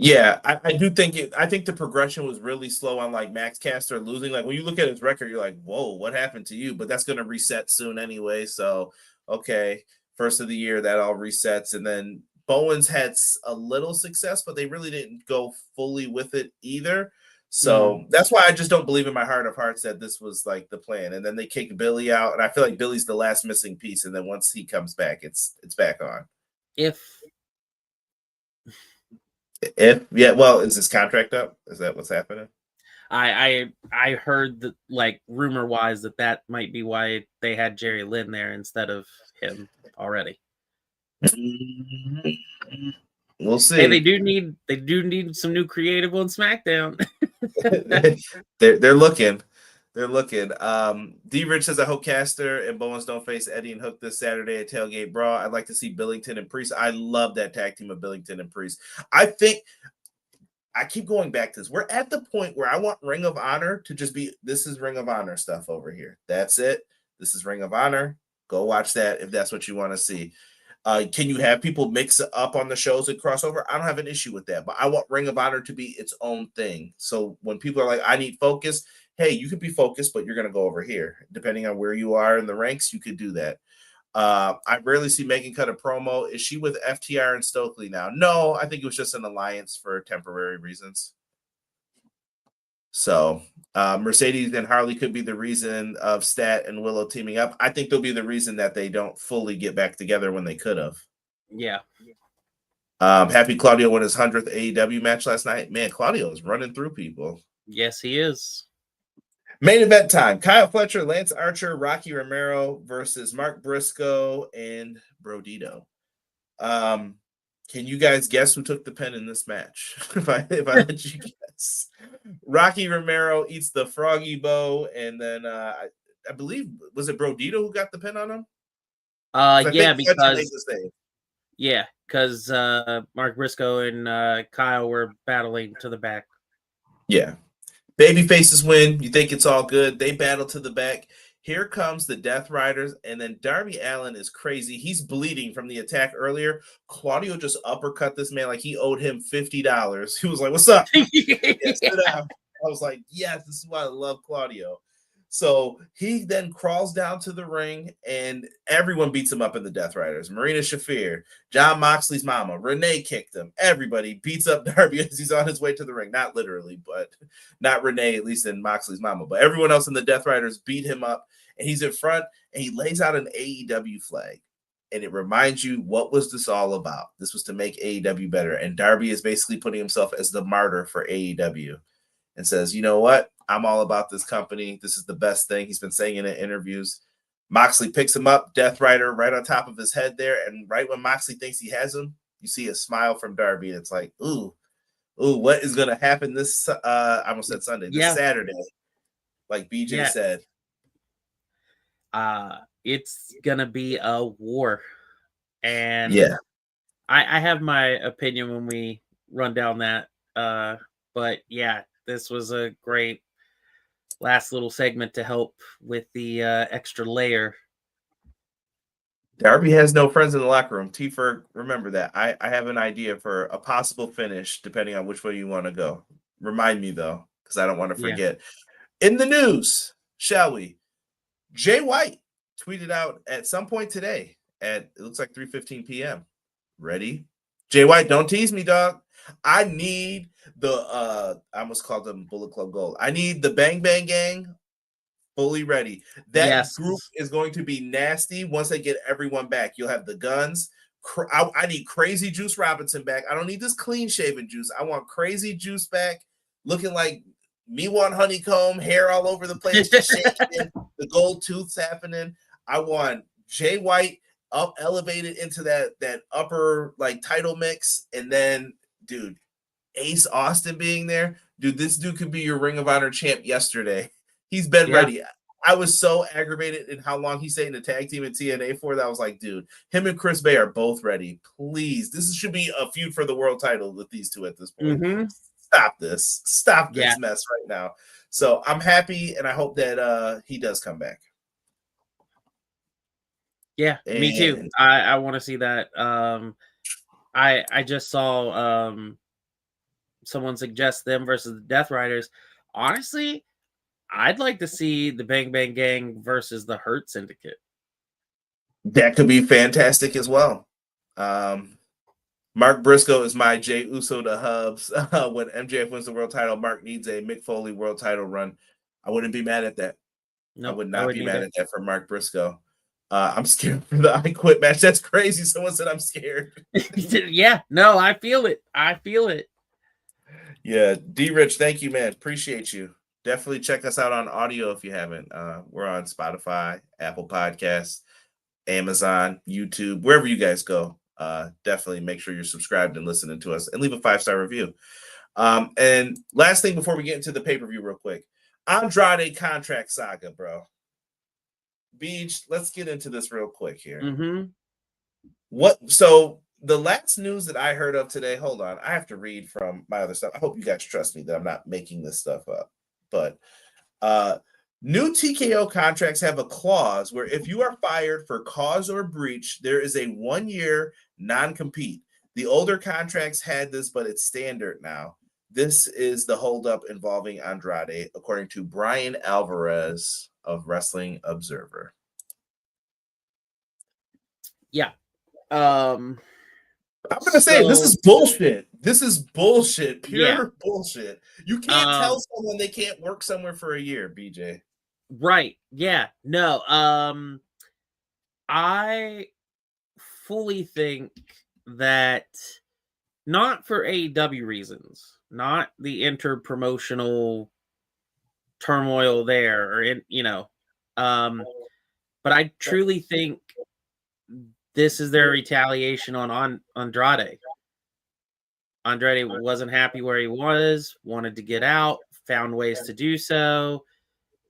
Yeah, I do think I think the progression was really slow on like Max Caster losing. Like when you look at his record, you're like, whoa, what happened to you? But that's gonna reset soon anyway. So okay, first of the year that all resets, and then Bowens had a little success, but they really didn't go fully with it either. So that's why I just don't believe in my heart of hearts that this was like the plan. And then they kick Billy out, and I feel like Billy's the last missing piece. And then once he comes back, it's back on. If yeah, well, is his contract up? Is that what's happening? I heard that, like, rumor wise, that might be why they had Jerry Lynn there instead of him already. We'll see. Hey, they do need some new creative on SmackDown. they're looking. They're looking. D Rich says, I hope Caster and Bowens don't face Eddie and Hook this Saturday at Tailgate Brawl. I'd like to see Billington and Priest. I love that tag team of Billington and Priest. I think I keep going back to this. We're at the point where I want Ring of Honor to just be, this is Ring of Honor stuff over here. That's it. This is Ring of Honor. Go watch that if that's what you want to see. Can you have people mix it up on the shows and crossover? I don't have an issue with that, but I want Ring of Honor to be its own thing. So when people are like, I need focus, hey, you could be focused, but you're going to go over here. Depending on where you are in the ranks, you could do that. I rarely see Megan cut a promo. Is she with FTR and Stokely now? No, I think it was just an alliance for temporary reasons. So Mercedes and Harley could be the reason of Stat and Willow teaming up. I think they'll be the reason that they don't fully get back together when they could have. Yeah. Happy Claudio won his 100th AEW match last night. Man, Claudio is running through people. Yes, he is. Main event time. Kyle Fletcher, Lance Archer, Rocky Romero versus Mark Briscoe and Brodito. Can you guys guess who took the pin in this match? if I let you guess. Rocky Romero eats the froggy bow, and then I believe, was it Brodito who got the pin on him? Because Mark Briscoe and Kyle were battling to the back. Yeah. Baby faces win. You think it's all good. They battle to the back. Here comes the Death Riders, and then Darby Allin is crazy. He's bleeding from the attack earlier. Claudio just uppercut this man like he owed him $50. He was like, what's up? Yes, I was like, yes, this is why I love Claudio. So he then crawls down to the ring, and everyone beats him up in the Death Riders. Marina Shafir, John Moxley's mama, Renee kicked him. Everybody beats up Darby as he's on his way to the ring. Not literally, but not Renee, at least in Moxley's mama. But everyone else in the Death Riders beat him up, and he's in front, and he lays out an AEW flag. And it reminds you, what was this all about? This was to make AEW better. And Darby is basically putting himself as the martyr for AEW and says, you know what? I'm all about this company. This is the best thing. He's been saying it in interviews. Moxley picks him up, Death Rider right on top of his head there. And right when Moxley thinks he has him, you see a smile from Darby. And it's like, ooh, what is going to happen this, I almost said Sunday, this Saturday, like BJ said. It's going to be a war. And I have my opinion when we run down that. But yeah, this was a great last little segment to help with the extra layer. Darby has no friends in the locker room. T-Ferg, remember that. I have an idea for a possible finish, depending on which way you want to go. Remind me, though, because I don't want to forget. In the news, shall we? Jay White tweeted out at some point today at, it looks like 3:15 p.m. Ready? Jay White, don't tease me, dog. I need I almost called them Bullet Club Gold. I need the Bang Bang Gang fully ready. That group is going to be nasty once they get everyone back. You'll have the Guns. I need Crazy Juice Robinson back. I don't need this clean-shaven Juice. I want Crazy Juice back, looking like me want honeycomb, hair all over the place, just shaking, the gold tooths happening. I want Jay White up elevated into that upper like title mix, and then dude, Ace Austin being there, dude, this dude could be your Ring of Honor champ yesterday. He's been ready. I was so aggravated in how long he stayed in the tag team in TNA for that. I was like, dude, him and Chris Bay are both ready. Please, this should be a feud for the world title with these two at this point. Mm-hmm. Stop this Yeah. mess right now. So I'm happy, and I hope that he does come back. Yeah, me too. I want to see that. I just saw someone suggest them versus the Death Riders. Honestly, I'd like to see the Bang Bang Gang versus the Hurt Syndicate. That could be fantastic as well. Mark Briscoe is my Jey Uso to Hubs. When MJF wins the world title, Mark needs a Mick Foley world title run. I wouldn't be mad at that. I would not be mad at that for Mark Briscoe. I'm scared for the I Quit match. That's crazy. Someone said I'm scared. Yeah, no, I feel it. Yeah, D Rich, thank you, man. Appreciate you. Definitely check us out on audio if you haven't. We're on Spotify, Apple Podcasts, Amazon, YouTube, wherever you guys go. Definitely make sure you're subscribed and listening to us, and leave a 5-star review. And last thing before we get into the pay-per-view real quick, Andrade contract saga, bro. Beach, let's get into this real quick here. Mm-hmm. So the last news that I heard of today, hold on, I have to read from my other stuff. I hope you guys trust me that I'm not making this stuff up. But new TKO contracts have a clause where if you are fired for cause or breach, there is a 1-year non-compete. The older contracts had this, but it's standard now. This is the holdup involving Andrade, according to Brian Alvarez of Wrestling Observer. Yeah. I'm gonna say this is bullshit. This is bullshit. Pure bullshit. You can't tell someone they can't work somewhere for a year, BJ. Right. Yeah. No. I fully think that not for AEW reasons, not the inter-promotional turmoil there, or but I truly think this is their retaliation on Andrade. Andrade wasn't happy where he was, wanted to get out, found ways to do so.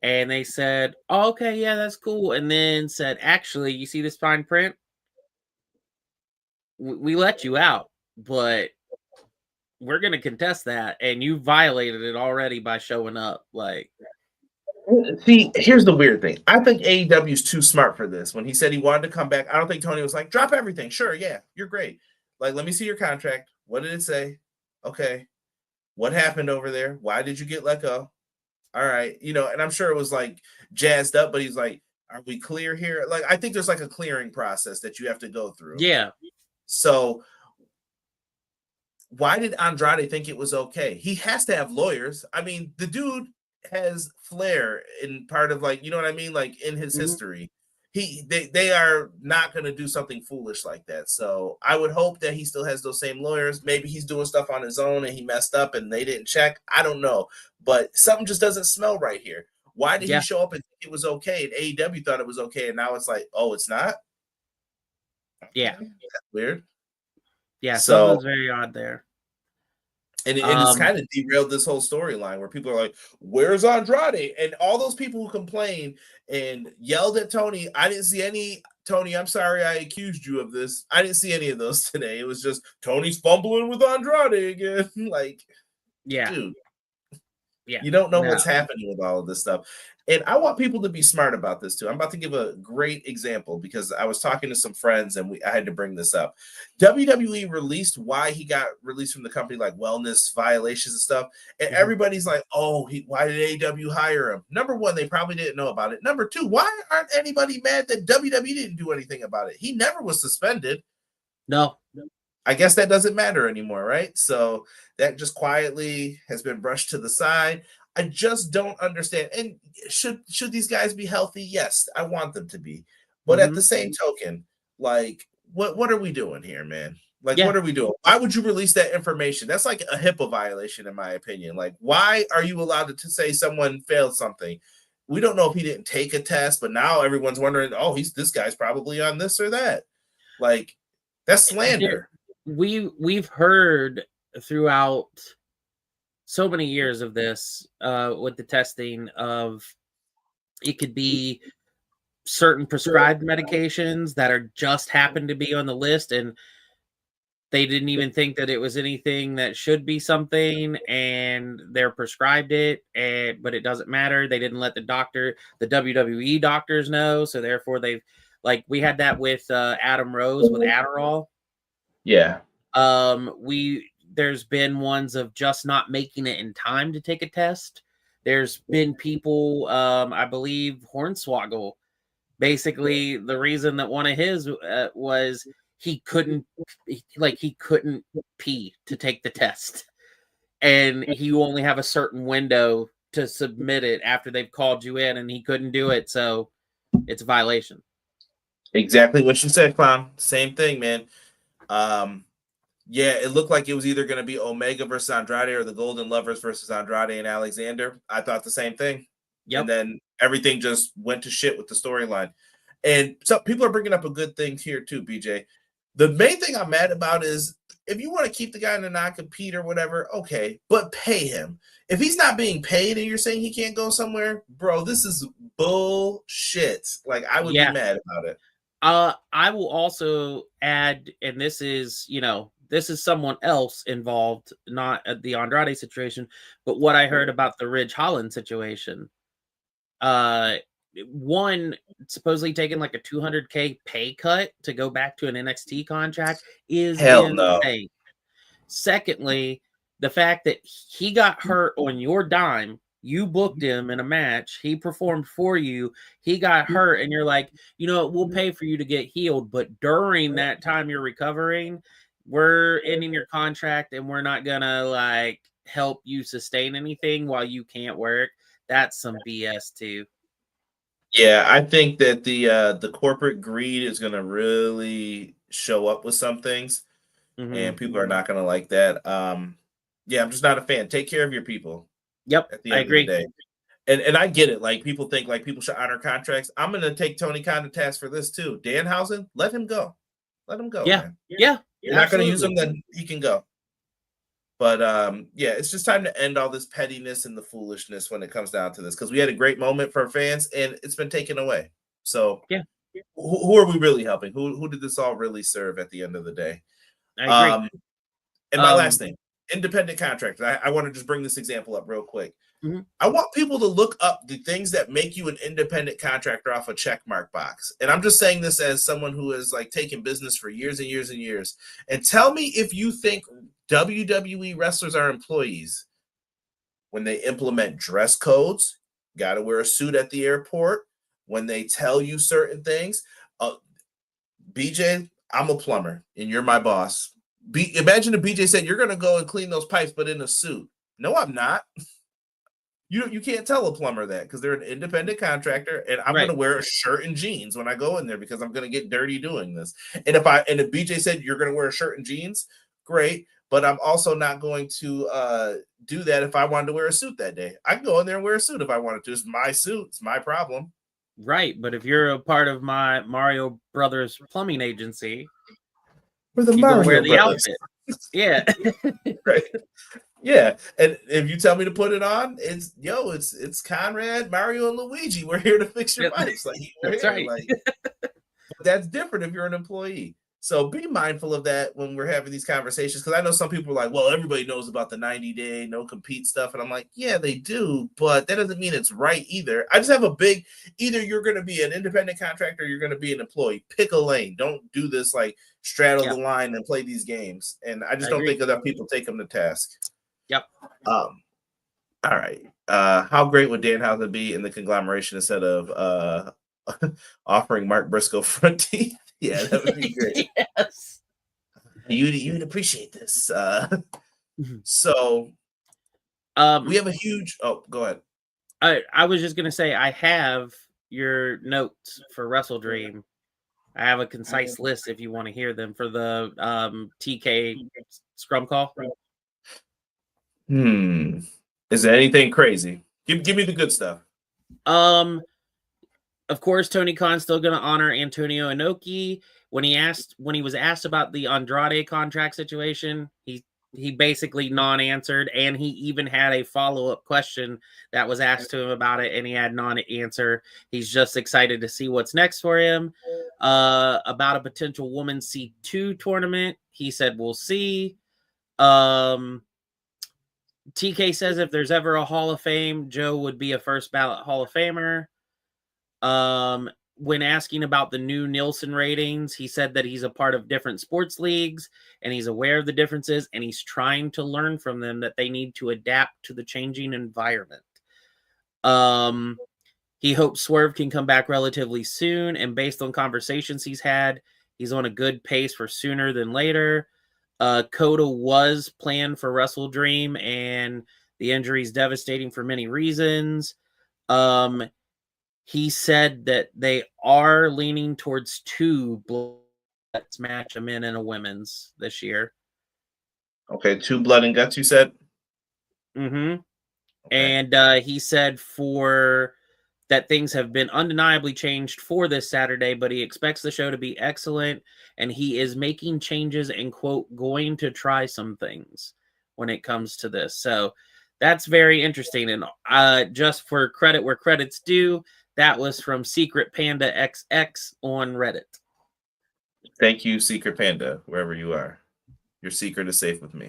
And they said, oh, okay, yeah, that's cool. And then said, actually, you see this fine print? We let you out, but we're going to contest that. And you violated it already by showing up. Like, see, here's the weird thing. I think AEW is too smart for this. When he said he wanted to come back, I don't think Tony was like, drop everything. Sure, yeah, you're great. Like, let me see your contract. What did it say? Okay. What happened over there? Why did you get let go? All right. And I'm sure it was like jazzed up, but he's like, are we clear here? Like, I think there's like a clearing process that you have to go through. Yeah. So why did Andrade think it was okay? He has to have lawyers. I mean, the dude has flair in part of, like, you know what I mean? Like, in his history. They are not going to do something foolish like that. So I would hope that he still has those same lawyers. Maybe he's doing stuff on his own and he messed up and they didn't check. I don't know. But something just doesn't smell right here. Why did he show up and think it was okay? And AEW thought it was okay. And now it's like, oh, it's not? Yeah. That's weird. Yeah, something's very odd there. And it's kind of derailed this whole storyline where people are like, where's Andrade? And all those people who complained and yelled at Tony, I didn't see any. Tony, I'm sorry I accused you of this. I didn't see any of those today. It was just Tony's fumbling with Andrade again. Like, dude. Yeah. You don't know what's happening with all of this stuff. And I want people to be smart about this too. I'm about to give a great example because I was talking to some friends and I had to bring this up. WWE released why he got released from the company, like wellness violations and stuff. And everybody's like, oh, why did AEW hire him? Number one, they probably didn't know about it. Number two, why aren't anybody mad that WWE didn't do anything about it? He never was suspended. No. I guess that doesn't matter anymore, right? So that just quietly has been brushed to the side. I just don't understand. And should these guys be healthy? Yes, I want them to be. But at the same token, like, what are we doing here, man? Like, what are we doing? Why would you release that information? That's like a HIPAA violation, in my opinion. Like, why are you allowed to say someone failed something? We don't know if he didn't take a test, but now everyone's wondering, oh, this guy's probably on this or that. Like, that's slander. We've heard throughout so many years of this with the testing of It could be certain prescribed medications that are just happen to be on the list, and they didn't even think that it was anything that should be something, and they're prescribed it, but it doesn't matter. They didn't let the WWE doctors know, so therefore they've, like, we had that with Adam Rose with Adderall. Yeah. There's been ones of just not making it in time to take a test. There's been people, I believe Hornswoggle, basically the reason that one of his was he couldn't pee to take the test, and you only have a certain window to submit it after they've called you in, and he couldn't do it, so it's a violation. Exactly what you said, Clown. Same thing, man. Yeah, it looked like it was either going to be Omega versus Andrade or the Golden Lovers versus Andrade and Alexander. I thought the same thing. Yep. And then everything just went to shit with the storyline. And so people are bringing up a good thing here too, BJ. The main thing I'm mad about is if you want to keep the guy in the non-compete or whatever, okay, but pay him. If he's not being paid and you're saying he can't go somewhere, bro, this is bullshit. Like, I would be mad about it. I will also add, and this is someone else involved, not the Andrade situation, but what I heard about the Ridge Holland situation. One supposedly taking like a $200K pay cut to go back to an NXT contract is insane. No. Secondly, the fact that he got hurt on your dime, you booked him in a match, he performed for you, he got hurt, and you're like, we'll pay for you to get healed, but during that time you're recovering, we're ending your contract and we're not gonna like help you sustain anything while you can't work. That's some BS too. Yeah, I think that the corporate greed is gonna really show up with some things, and people are not gonna like that. Yeah, I'm just not a fan. Take care of your people. Yep, at the end of the day. And I get it. Like, people think like people should honor contracts. I'm gonna take Tony Khan to task for this too. Danhausen, let him go. Let him go. Yeah, man. Yeah. You're not gonna use him, then he can go. But yeah, it's just time to end all this pettiness and the foolishness when it comes down to this, because we had a great moment for fans and it's been taken away. So yeah, who are we really helping? Who did this all really serve at the end of the day? I agree. And my last thing, independent contractors. I want to just bring this example up real quick. Mm-hmm. I want people to look up the things that make you an independent contractor off a checkmark box. And I'm just saying this as someone who has like taken business for years and years and years. And tell me if you think WWE wrestlers are employees. When they implement dress codes, got to wear a suit at the airport. When they tell you certain things, BJ, I'm a plumber and you're my boss. Imagine if BJ said, you're going to go and clean those pipes, but in a suit. No, I'm not. You can't tell a plumber that, because they're an independent contractor, and I'm going to wear a shirt and jeans when I go in there because I'm going to get dirty doing this. And if BJ said you're going to wear a shirt and jeans, great, but I'm also not going to do that if I wanted to wear a suit that day. I can go in there and wear a suit if I wanted to. It's my suit. It's my problem. Right, but if you're a part of my Mario Brothers plumbing agency, for the Mario wear the Brothers outfit. Yeah. Right. Yeah, and if you tell me to put it on, it's Conrad, Mario, and Luigi. We're here to fix your pipes. Like, that's right. Like, that's different if you're an employee. So be mindful of that when we're having these conversations, because I know some people are like, well, everybody knows about the 90-day no compete stuff, and I'm like, yeah, they do, but that doesn't mean it's right either. I just have either you're going to be an independent contractor or you're going to be an employee. Pick a lane. Don't do this like straddle the line and play these games. And I just don't think enough people take them to task. Yep. All right. How great would Danhausen be in the conglomeration instead of offering Mark Briscoe front teeth? Yeah, that would be great. Yes. You'd appreciate this. So we have a huge. Oh, go ahead. I was just gonna say, I have your notes for WrestleDream. I have a concise list if you want to hear them for the TK scrum call. Is there anything crazy? Give me the good stuff. Of course, Tony Khan's still going to honor Antonio Inoki. When he was asked about the Andrade contract situation, he he basically non-answered, and he even had a follow-up question that was asked to him about it, and he had non-answer. He's just excited to see what's next for him. About a potential Women's C2 tournament, he said, we'll see. TK says if there's ever a Hall of Fame, Joe would be a first ballot Hall of Famer. When asking about the new Nielsen ratings, he said that he's a part of different sports leagues and he's aware of the differences and he's trying to learn from them that they need to adapt to the changing environment. He hopes Swerve can come back relatively soon, and based on conversations he's had, he's on a good pace for sooner than later. Coda was planned for WrestleDream, and the injury is devastating for many reasons. He said that they are leaning towards 2 Let's match a men and a women's this year. Okay, 2 blood and guts, you said? Mm-hmm. Okay. And he said that things have been undeniably changed for this Saturday, but he expects the show to be excellent, and he is making changes and, quote, going to try some things when it comes to this. So that's very interesting. And just for credit where credit's due, that was from Secret Panda XX on Reddit. Thank you, Secret Panda, wherever you are. Your secret is safe with me.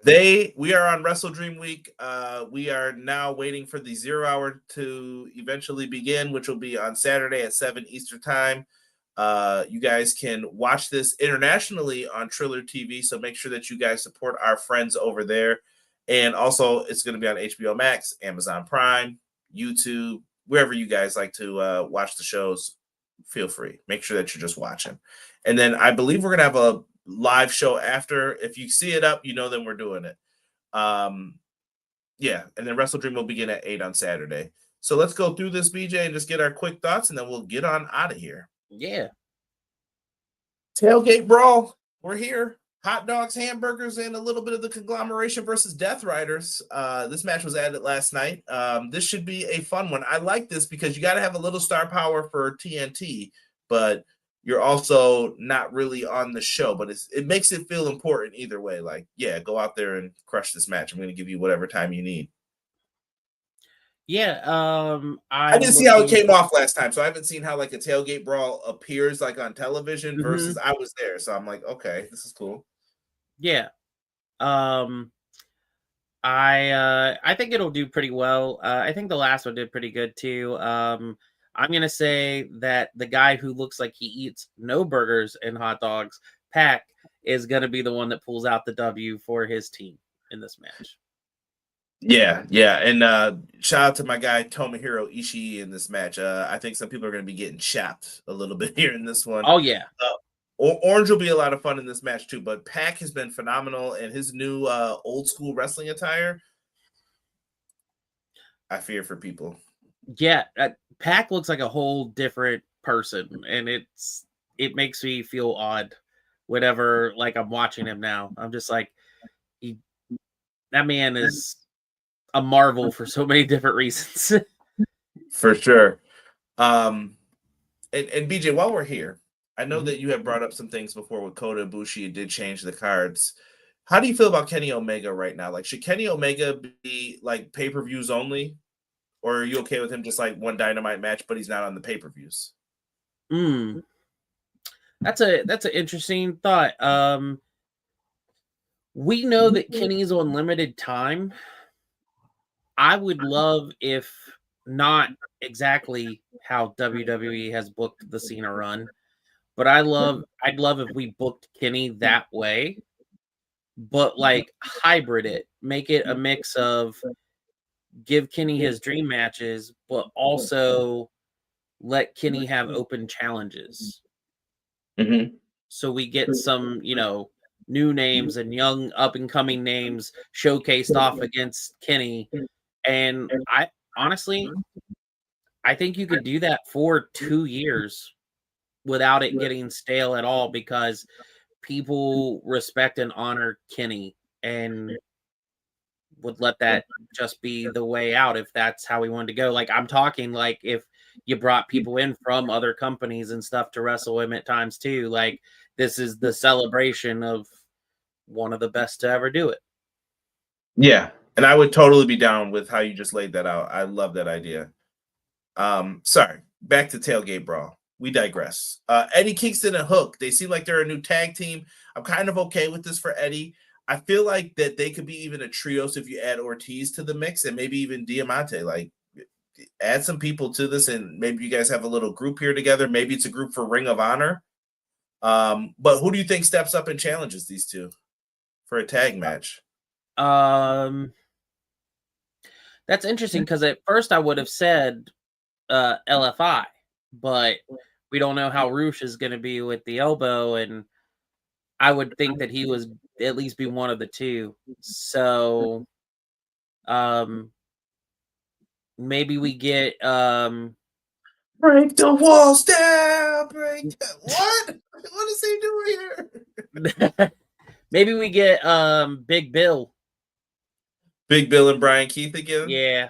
We are on WrestleDream week. We are now waiting for the 0 hour to eventually begin, which will be on Saturday at 7 Eastern time. You guys can watch this internationally on Triller TV, so make sure that you guys support our friends over there. And also, it's going to be on HBO Max, Amazon Prime, YouTube, wherever you guys like to watch the shows. Feel free. Make sure that you're just watching. And then I believe we're going to have a live show after. If you see it up, then we're doing it. Yeah, and then WrestleDream will begin at 8 on Saturday. So let's go through this, BJ, and just get our quick thoughts, and then we'll get on out of here. Yeah. Tailgate Brawl. We're here. Hot dogs, hamburgers, and a little bit of the conglomeration versus Death Riders. This match was added last night. This should be a fun one. I like this because you got to have a little star power for TNT, but you're also not really on the show. But it makes it feel important either way. Like, yeah, go out there and crush this match. I'm going to give you whatever time you need. Yeah, I didn't see how it came off last time, so I haven't seen how like a tailgate brawl appears like on television versus I was there. So I'm like, okay, this is cool. Yeah. I think it'll do pretty well. I think the last one did pretty good too. I'm gonna say that the guy who looks like he eats no burgers and hot dogs, Pac, is gonna be the one that pulls out the W for his team in this match. Yeah, and shout out to my guy Tomohiro Ishii in this match. I think some people are going to be getting chapped a little bit here in this one. Oh yeah, Orange will be a lot of fun in this match too. But Pac has been phenomenal, and his new old school wrestling attire, I fear for people. Yeah, Pac looks like a whole different person, and it makes me feel odd whenever like I'm watching him now. I'm just like, that man is a marvel for so many different reasons. For sure. And BJ, while we're here, I know that you have brought up some things before with Kota Ibushi. It did change the cards. How do you feel about Kenny Omega right now? Like, should Kenny Omega be like pay-per-views only? Or are you okay with him just like one Dynamite match, but he's not on the pay-per-views? That's an interesting thought. We know that Kenny's on limited time. I would love if not exactly how WWE has booked the Cena run, but I'd love if we booked Kenny that way, but like hybrid it, make it a mix of give Kenny his dream matches, but also let Kenny have open challenges. So we get some, new names and young up and coming names showcased off against Kenny. And I think you could do that for 2 years without it getting stale at all, because people respect and honor Kenny and would let that just be the way out if that's how we wanted to go. Like, I'm talking like if you brought people in from other companies and stuff to wrestle him at times too, like this is the celebration of one of the best to ever do it. Yeah, and I would totally be down with how you just laid that out. I love that idea. Sorry, back to Tailgate Brawl. We digress. Eddie Kingston and Hook, they seem like they're a new tag team. I'm kind of okay with this for Eddie. I feel like that they could be even a trios if you add Ortiz to the mix and maybe even Dyanmite. Like, add some people to this, and maybe you guys have a little group here together. Maybe it's a group for Ring of Honor. But who do you think steps up and challenges these two for a tag match? That's interesting because at first I would have said LFI, but we don't know how Roosh is going to be with the elbow, and I would think that he was at least be one of the two. So, maybe we get break the walls down. What? What is he doing here? Maybe we get Big Bill. Big Bill and Brian Keith again. Yeah,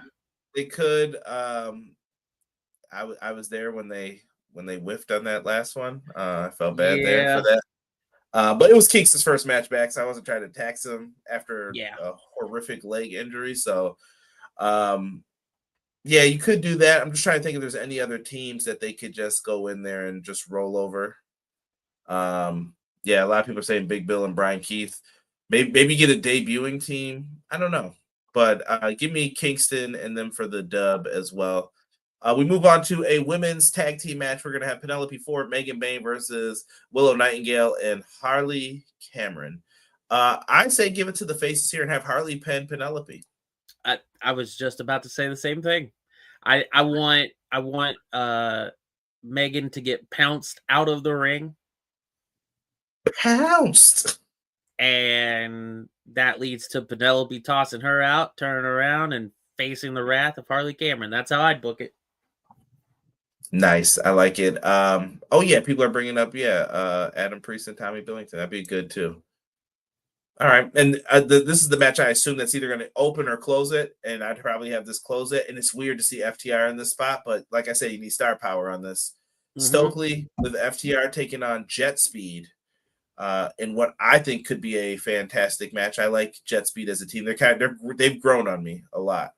they could. I was there when they whiffed on that last one. I felt bad there for that. But it was Keeks' first match back, so I wasn't trying to tax him after a horrific leg injury. So, yeah, you could do that. I'm just trying to think if there's any other teams that they could just go in there and just roll over. Yeah, a lot of people are saying Big Bill and Brian Keith. Maybe get a debuting team. I don't know. But give me Kingston and them for the dub as well. We move on to a women's tag team match. We're going to have Penelope Ford, Megan Bain versus Willow Nightingale and Harley Cameron. I say give it to the faces here and have Harley pen Penelope. I was just about to say the same thing. I want Megan to get pounced out of the ring. Pounced. And that leads to Penelope tossing her out, turning around, and facing the wrath of Harley Cameron. That's how I'd book it. Nice. I like it. Oh, yeah, people are bringing up, Adam Priest and Tommy Billington. That'd be good, too. All right. And this is the match I assume that's either going to open or close it, and I'd probably have this close it. And it's weird to see FTR in this spot, but like I said, you need star power on this. Mm-hmm. Stokely with FTR taking on Jet Speed. In what I think could be a fantastic match. I like Jet Speed as a team. They've grown on me a lot.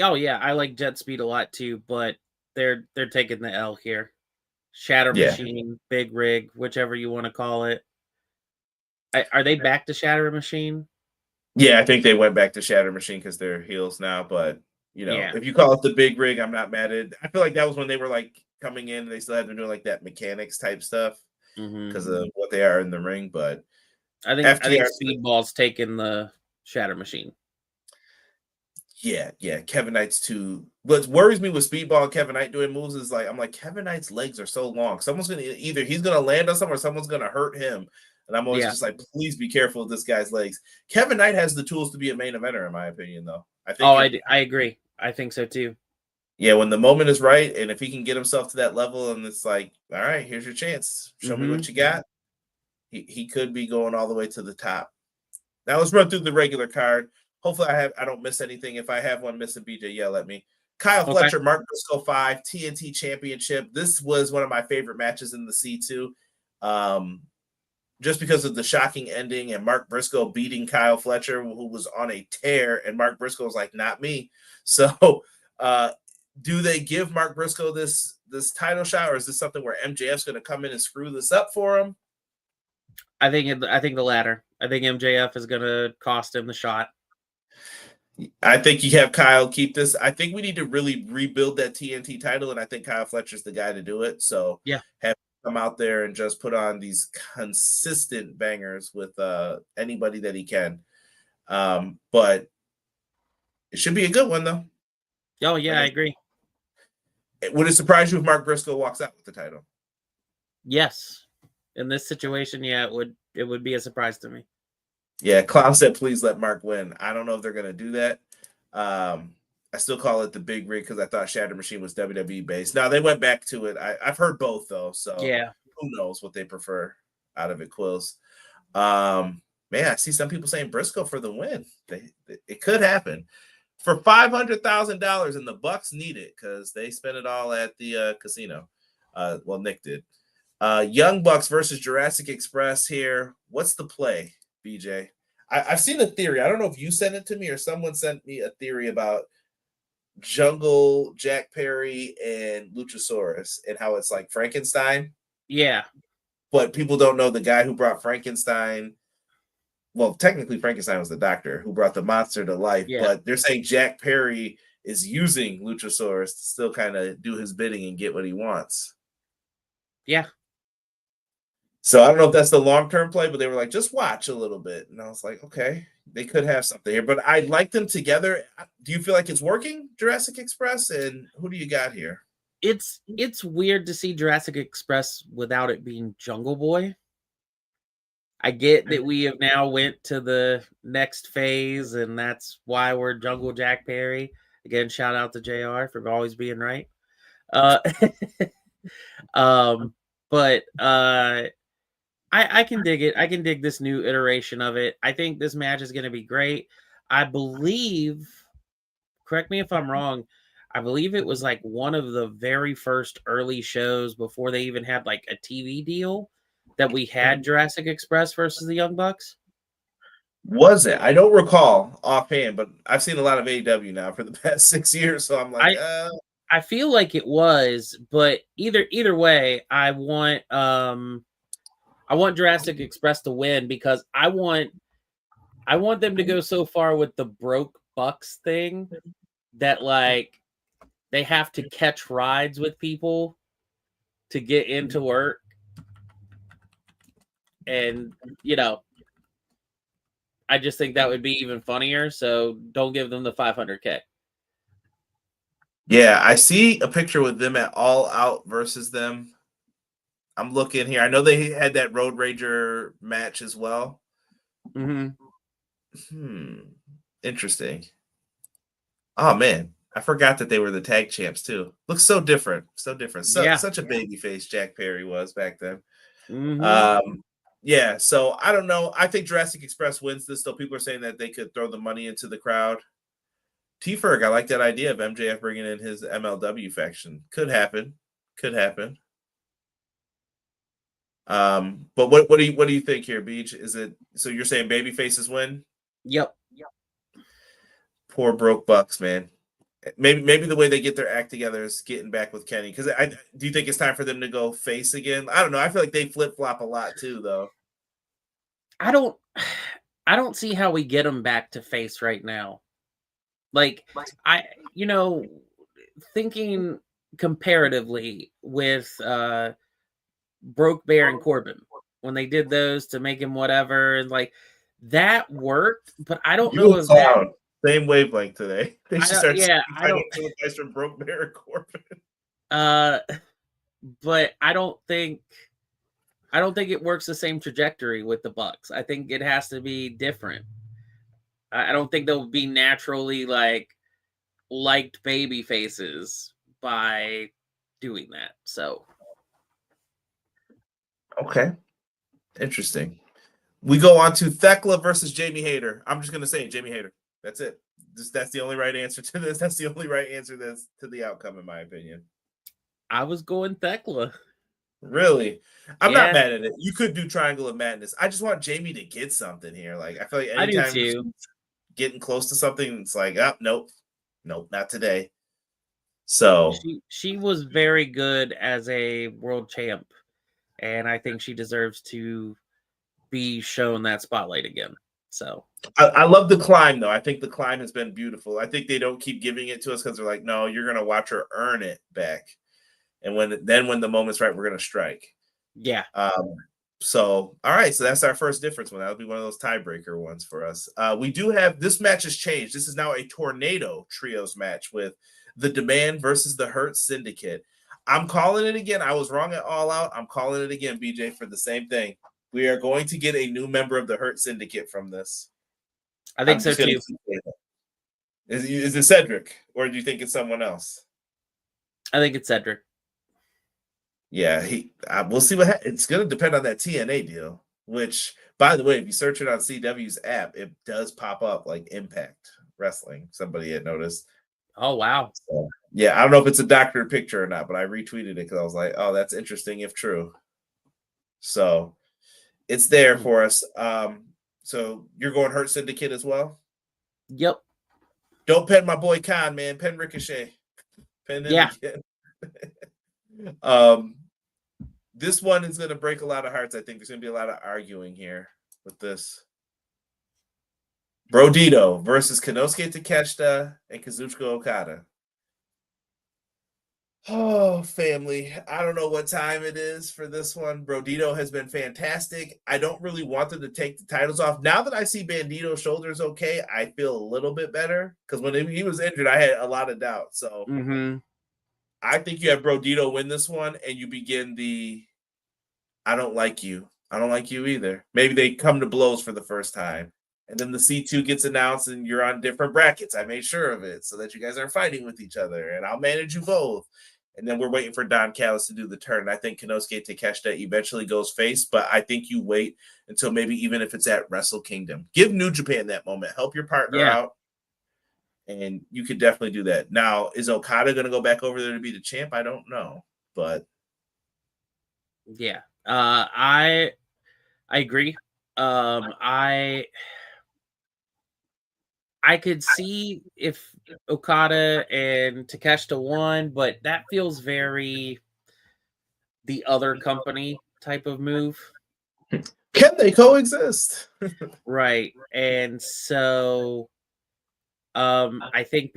Oh yeah, I like Jet Speed a lot too, but they're taking the L here. Shatter Machine, Big Rig, whichever you want to call it. Are they back to Shatter Machine? Yeah, I think they went back to Shatter Machine because they're heels now. But if you call it the Big Rig, I'm not mad at it. I feel like that was when they were like coming in and they still had them doing like that mechanics type stuff. Because of what they are in the ring, but I think Speedball's taking the Shatter Machine. Yeah. Kevin Knight's too. What worries me with Speedball and Kevin Knight doing moves is I'm like, Kevin Knight's legs are so long. Someone's gonna he's gonna land on someone or someone's gonna hurt him. And I'm always just like, please be careful with this guy's legs. Kevin Knight has the tools to be a main eventer, in my opinion, though. I agree. I think so too. Yeah, when the moment is right, and if he can get himself to that level, and it's like, all right, here's your chance. Show me what you got. He could be going all the way to the top. Now let's run through the regular card. Hopefully, I don't miss anything. If I have one missing, BJ, yell at me. Kyle Fletcher, Mark Briscoe 5 TNT Championship. This was one of my favorite matches in the C2. Just because of the shocking ending and Mark Briscoe beating Kyle Fletcher, who was on a tear, and Mark Briscoe was like, not me. So. Do they give Mark Briscoe this title shot, or is this something where MJF's going to come in and screw this up for him? I think the latter. I think MJF is going to cost him the shot. I think you have Kyle keep this. I think we need to really rebuild that TNT title, and I think Kyle Fletcher's the guy to do it. So have him come out there and just put on these consistent bangers with anybody that he can. But it should be a good one, though. Oh, yeah, I agree. Would it surprise you if Mark Briscoe walks out with the title? Yes. In this situation, it would be a surprise to me. Yeah, Clown said, please let Mark win. I don't know if they're going to do that. I still call it the Big Rig because I thought Shatter Machine was WWE based. Now, they went back to it. I've heard both, though, so who knows what they prefer out of it, Quills. Man, I see some people saying Briscoe for the win. It could happen. For $500,000, and the Bucks need it because they spent it all at the casino. Well, Nick did. Young Bucks versus Jurassic Express here. What's the play, BJ? I've seen a theory. I don't know if you sent it to me or someone sent me a theory about Jungle, Jack Perry, and Luchasaurus and how it's like Frankenstein. Yeah. But people don't know the guy who brought Frankenstein. Well, technically, Frankenstein was the doctor who brought the monster to life. Yeah. But they're saying Jack Perry is using Luchasaurus to still kind of do his bidding and get what he wants. Yeah. So I don't know if that's the long-term play, but they were like, just watch a little bit. And I was like, okay, they could have something here. But I like them together. Do you feel like it's working, Jurassic Express? And who do you got here? It's weird to see Jurassic Express without it being Jungle Boy. I get that we have now went to the next phase, and that's why we're Jungle Jack Perry. Again, shout out to JR for always being right. But I can dig it. I can dig this new iteration of it. I think this match is going to be great. I believe, correct me if I'm wrong, I believe it was like one of the very first early shows before they even had like a TV deal that we had Jurassic Express versus the Young Bucks. Was it? I don't recall offhand, but I've seen a lot of AEW now for the past 6 years, so I'm like, I feel like it was, but either way, I want Jurassic Express to win because I want them to go so far with the broke Bucks thing that like they have to catch rides with people to get into work. And I just think that would be even funnier. So don't give them the 500K. Yeah, I see a picture with them at All Out versus them. I'm looking here. I know they had that Road Rager match as well. Interesting. Oh man, I forgot that they were the tag champs too. Looks so different. Such a baby face Jack Perry was back then. Yeah, so I don't know. I think Jurassic Express wins this, though. People are saying that they could throw the money into the crowd. T-Ferg, I like that idea of MJF bringing in his MLW faction. Could happen. But what do you think here, Beach? Is it so you're saying baby faces win? Yep. Poor broke Bucks, man. Maybe the way they get their act together is getting back with Kenny. Because do you think it's time for them to go face again? I don't know. I feel like they flip flop a lot too, though. I don't see how we get them back to face right now. Like thinking comparatively with Broke Bear and Corbin when they did those to make him whatever, and like that worked, but I don't know if that. Same wavelength today. They should start. I don't guys from Broke Bear and Corbin. But I don't think it works the same trajectory with the Bucks. I think it has to be different. I don't think they'll be naturally liked baby faces by doing that. So okay, interesting. We go on to Thekla versus Jamie Hayter. I'm just gonna say Jamie Hayter. That's it. That's the only right answer to this. That's the only right answer to the outcome, in my opinion. I was going Thekla. Really? I'm not mad at it. You could do Triangle of Madness. I just want Jamie to get something here. Like I feel like anytime he's getting close to something, it's like, nope, not today. So she was very good as a world champ, and I think she deserves to be shown that spotlight again. So I love the climb, though. I think the climb has been beautiful. I think they don't keep giving it to us because they're like, no, you're gonna watch her earn it back. And when the moment's right, we're gonna strike. Yeah. So all right, so that's our first difference one. That'll be one of those tiebreaker ones for us. We do have this match has changed. This is now a tornado trios match with the Demand versus the Hurt Syndicate. I'm calling it again. I was wrong at All Out. I'm calling it again, BJ, for the same thing. We are going to get a new member of the Hurt Syndicate from this. I think so too. Is it Cedric, or do you think it's someone else? I think it's Cedric. Yeah, we'll see what it's going to depend on that TNA deal. Which, by the way, if you search it on CW's app, it does pop up like Impact Wrestling. Somebody had noticed. Oh wow! So, yeah, I don't know if it's a doctored picture or not, but I retweeted it because I was like, "Oh, that's interesting if true." So it's there for us. So you're going Hurt Syndicate as well? Yep. Don't pen my boy Khan, man. Pen Ricochet. Pen him again. This one is going to break a lot of hearts. I think there's going to be a lot of arguing here with this. Brodito versus Konosuke Takeshita and Kazuchika Okada. Oh, family. I don't know what time it is for this one. Brodito has been fantastic. I don't really want them to take the titles off. Now that I see Bandito's shoulders okay, I feel a little bit better. Because when he was injured, I had a lot of doubt. So I think you have Brodito win this one, and you begin the I don't like you. I don't like you either. Maybe they come to blows for the first time. And then the C2 gets announced, and you're on different brackets. I made sure of it so that you guys aren't fighting with each other, and I'll manage you both. And then we're waiting for Don Callis to do the turn. I think Konosuke Takeshita eventually goes face, but I think you wait until maybe even if it's at Wrestle Kingdom. Give New Japan that moment. Help your partner out, and you could definitely do that. Now, is Okada going to go back over there to be the champ? I don't know, but yeah, I agree. I could see if Okada and Takeshita won, but that feels very the other company type of move. Can they coexist? Right. And so I think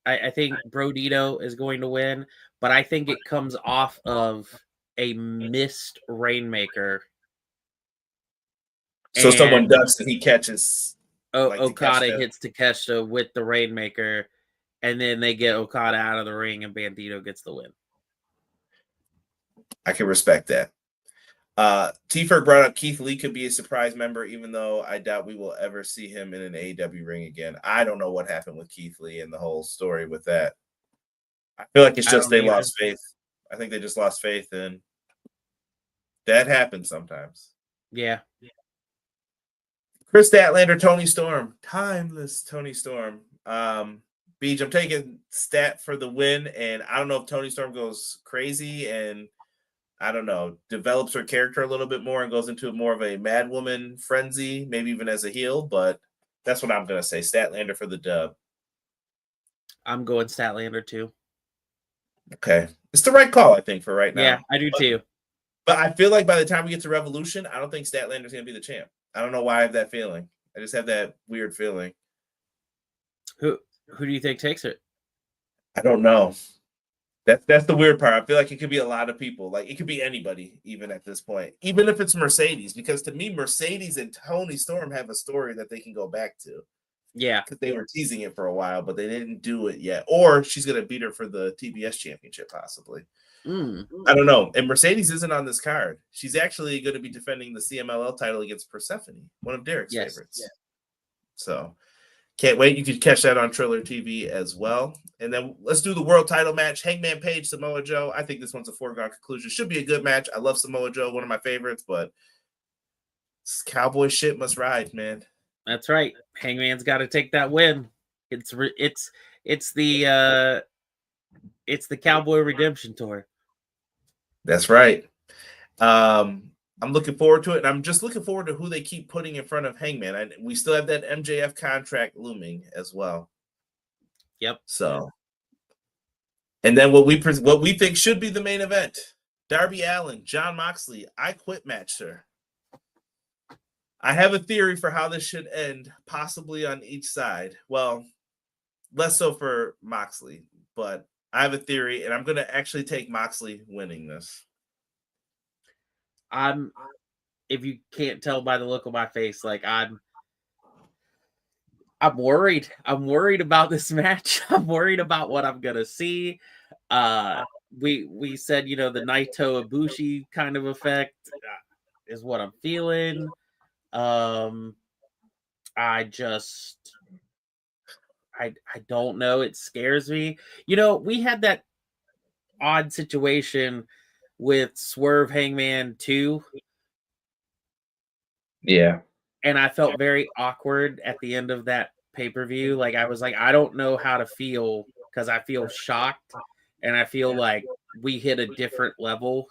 I think Brodito is going to win, but I think it comes off of a missed Rainmaker. So someone ducks and he catches. Okada hits Takeshita with the Rainmaker, and then they get Okada out of the ring, and Bandito gets the win. I can respect that. T-Ferg brought up Keith Lee could be a surprise member, even though I doubt we will ever see him in an AEW ring again. I don't know what happened with Keith Lee and the whole story with that. I feel like it's just they lost faith. I think they just lost faith, and that happens sometimes. Yeah. Chris Statlander, Tony Storm. Timeless Tony Storm. Beach, I'm taking Stat for the win, and I don't know if Tony Storm goes crazy and, I don't know, develops her character a little bit more and goes into more of a mad woman frenzy, maybe even as a heel, but that's what I'm going to say. Statlander for the dub. I'm going Statlander too. Okay. It's the right call, I think, for right now. Yeah, I do too. But I feel like by the time we get to Revolution, I don't think Statlander's going to be the champ. I don't know why I have that feeling. I just have that weird feeling. Who do you think takes it? I don't know. That's the weird part. I feel like it could be a lot of people. Like, it could be anybody, even at this point. Even if it's Mercedes. Because to me, Mercedes and Tony Storm have a story that they can go back to. Yeah. Because they were teasing it for a while, but they didn't do it yet. Or she's going to beat her for the TBS championship, possibly. I don't know. And Mercedes isn't on this card. She's actually going to be defending the CMLL title against Persephone, one of Derek's favorites. Yeah. So can't wait. You can catch that on Triller TV as well. And then let's do the world title match. Hangman Page, Samoa Joe. I think this one's a foregone conclusion. Should be a good match. I love Samoa Joe, one of my favorites, but this cowboy shit must ride, man. That's right. Hangman's got to take that win. It's the Cowboy Redemption Tour. That's right. I'm looking forward to it, and I'm just looking forward to who they keep putting in front of Hangman. We still have that MJF contract looming as well. Yep. So, and then what we think should be the main event: Darby Allin, Jon Moxley. I quit match, sir. I have a theory for how this should end, possibly on each side. Well, less so for Moxley, but I have a theory, and I'm going to actually take Moxley winning this. If you can't tell by the look on my face, like I'm worried. I'm worried about this match. I'm worried about what I'm going to see. We said, the Naito Ibushi kind of effect is what I'm feeling. I don't know. It scares me. We had that odd situation with Swerve Hangman 2. Yeah. And I felt very awkward at the end of that pay-per-view. Like, I was like, I don't know how to feel because I feel shocked and I feel like we hit a different level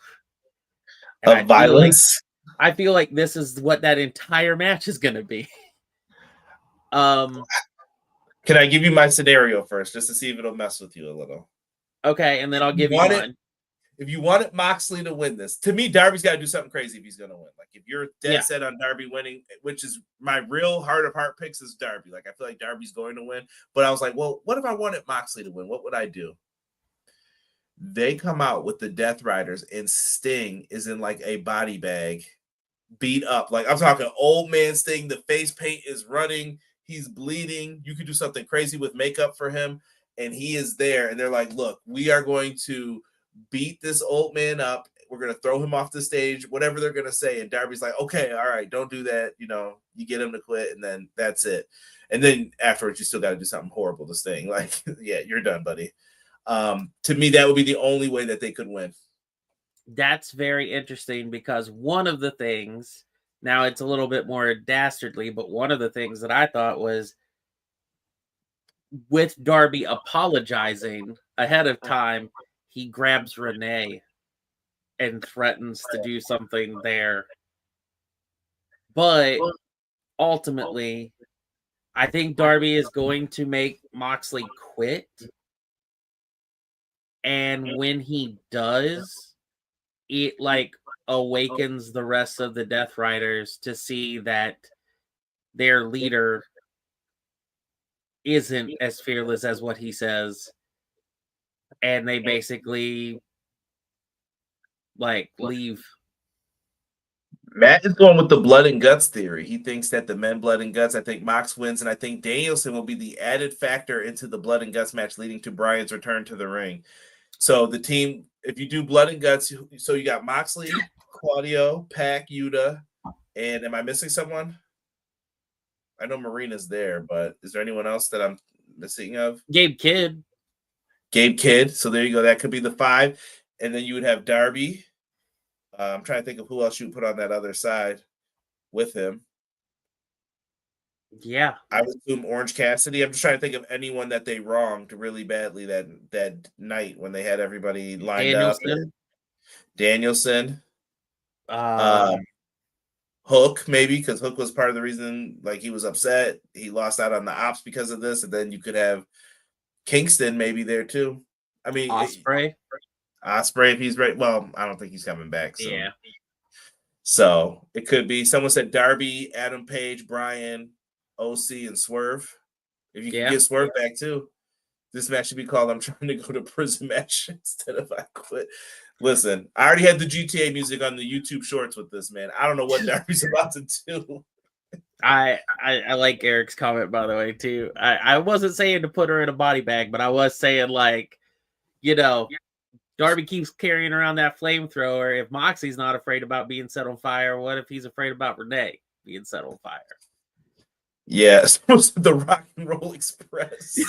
of violence. I feel like this is what that entire match is going to be. Can I give you my scenario first, just to see if it'll mess with you a little? Okay, and then I'll give you mine. If you wanted Moxley to win this, to me, Darby's got to do something crazy if he's going to win. Like, if you're dead set on Darby winning, which is my real heart of heart picks is Darby. Like, I feel like Darby's going to win. But I was like, well, what if I wanted Moxley to win? What would I do? They come out with the Death Riders, and Sting is in like a body bag, beat up. Like, I'm talking old man Sting. The face paint is running. He's bleeding. You could do something crazy with makeup for him. And he is there. And they're like, look, we are going to beat this old man up. We're going to throw him off the stage, whatever they're going to say. And Darby's like, okay, all right, don't do that. You know, you get him to quit, and then that's it. And then afterwards, you still got to do something horrible to Sting. Like, yeah, you're done, buddy. To me, that would be the only way that they could win. That's very interesting because one of the things, now it's a little bit more dastardly, but one of the things that I thought was with Darby apologizing ahead of time, he grabs Renee and threatens to do something there. But ultimately, I think Darby is going to make Moxley quit. And when he does, it like awakens the rest of the Death Riders to see that their leader isn't as fearless as what he says. And they basically like leave. Matt is going with the blood and guts theory. He thinks that the men blood and guts, I think Mox wins, and I think Danielson will be the added factor into the blood and guts match leading to Bryan's return to the ring. So the team, if you do blood and guts, so you got Moxley, Claudio, Pac, Yuta, and am I missing someone? I know Marina's there, but is there anyone else that I'm missing of? Gabe Kidd. So there you go. That could be the 5. And then you would have Darby. I'm trying to think of who else you would put on that other side with him. Yeah. I would assume Orange Cassidy. I'm just trying to think of anyone that they wronged really badly that night when they had everybody lined up. Danielson. Hook, maybe, because Hook was part of the reason, like, he was upset. He lost out on the ops because of this. And then you could have Kingston maybe there too. I mean, Ospreay, if he's right. Well, I don't think he's coming back. So. Yeah. So it could be someone said Darby, Adam Page, Bryan, OC, and Swerve. If you can get Swerve back too, this match should be called "I'm trying to go to prison" match instead of "I quit." Listen, I already had the GTA music on the YouTube Shorts with this, man. I don't know what Darby's about to do. I like Eric's comment, by the way, too. I wasn't saying to put her in a body bag, but I was saying, like, you know, Darby keeps carrying around that flamethrower. If Moxie's not afraid about being set on fire, what if he's afraid about Renee being set on fire? Yeah, it's the Rock and Roll Express.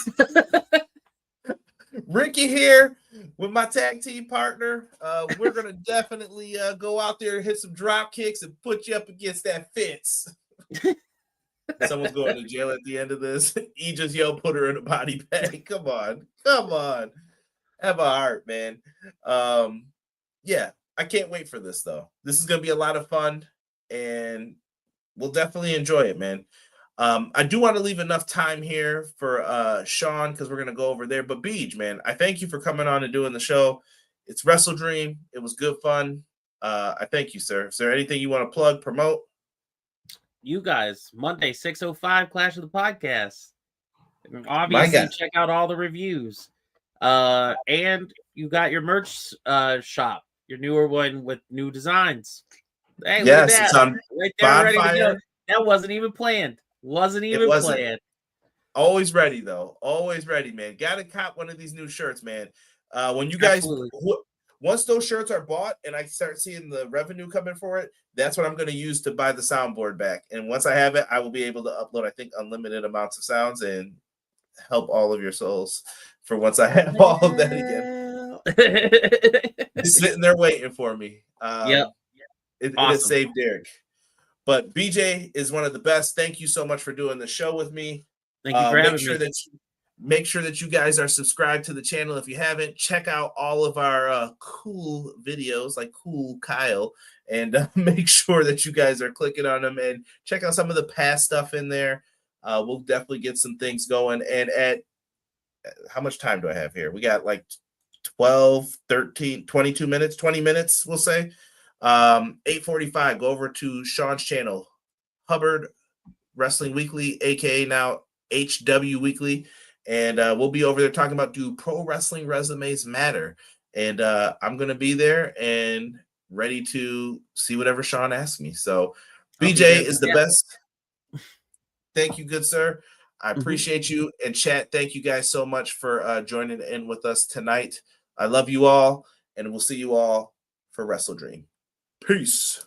Ricky here with my tag team partner. We're going to definitely go out there and hit some drop kicks and put you up against that fence. Someone's going to jail at the end of this. He just yelled, put her in a body bag. Come on. Have a heart, man. Yeah, I can't wait for this, though. This is going to be a lot of fun, and we'll definitely enjoy it, man. I do want to leave enough time here for Sean, because we're going to go over there. But Beej, man, I thank you for coming on and doing the show. It's WrestleDream. It was good fun. I thank you, sir. Is there anything you want to plug, promote? You guys, Monday, 6:05, Clash of the Podcast. And obviously, check out all the reviews. And you got your merch shop, your newer one with new designs. Hey, yes, look at it's that. on Right there, ready to go. That wasn't even planned. Planned. Always ready, though. Always ready, man. Gotta cop one of these new shirts, man. When you guys, once those shirts are bought and I start seeing the revenue coming for it, that's what I'm going to use to buy the soundboard back. And once I have it, I will be able to upload, I think, unlimited amounts of sounds and help all of your souls for once I have all of that again. It's sitting there waiting for me. It has saved Derek. But BJ is one of the best. Thank you so much for doing the show with me. Thank you for having me. Make sure that you guys are subscribed to the channel. If you haven't, check out all of our cool videos like Cool Kyle, and make sure that you guys are clicking on them and check out some of the past stuff in there. We'll definitely get some things going. And at how much time do I have here? We got like 12, 13, 22 minutes, 20 minutes, we'll say. 8:45, go over to Sean's channel, Hubbard Wrestling Weekly, aka now HW Weekly. And we'll be over there talking about, do pro wrestling resumes matter? And I'm going to be there and ready to see whatever Sean asks me. So BJ is the best. Thank you, good sir. I appreciate you. And chat, thank you guys so much for joining in with us tonight. I love you all, and we'll see you all for WrestleDream. Peace.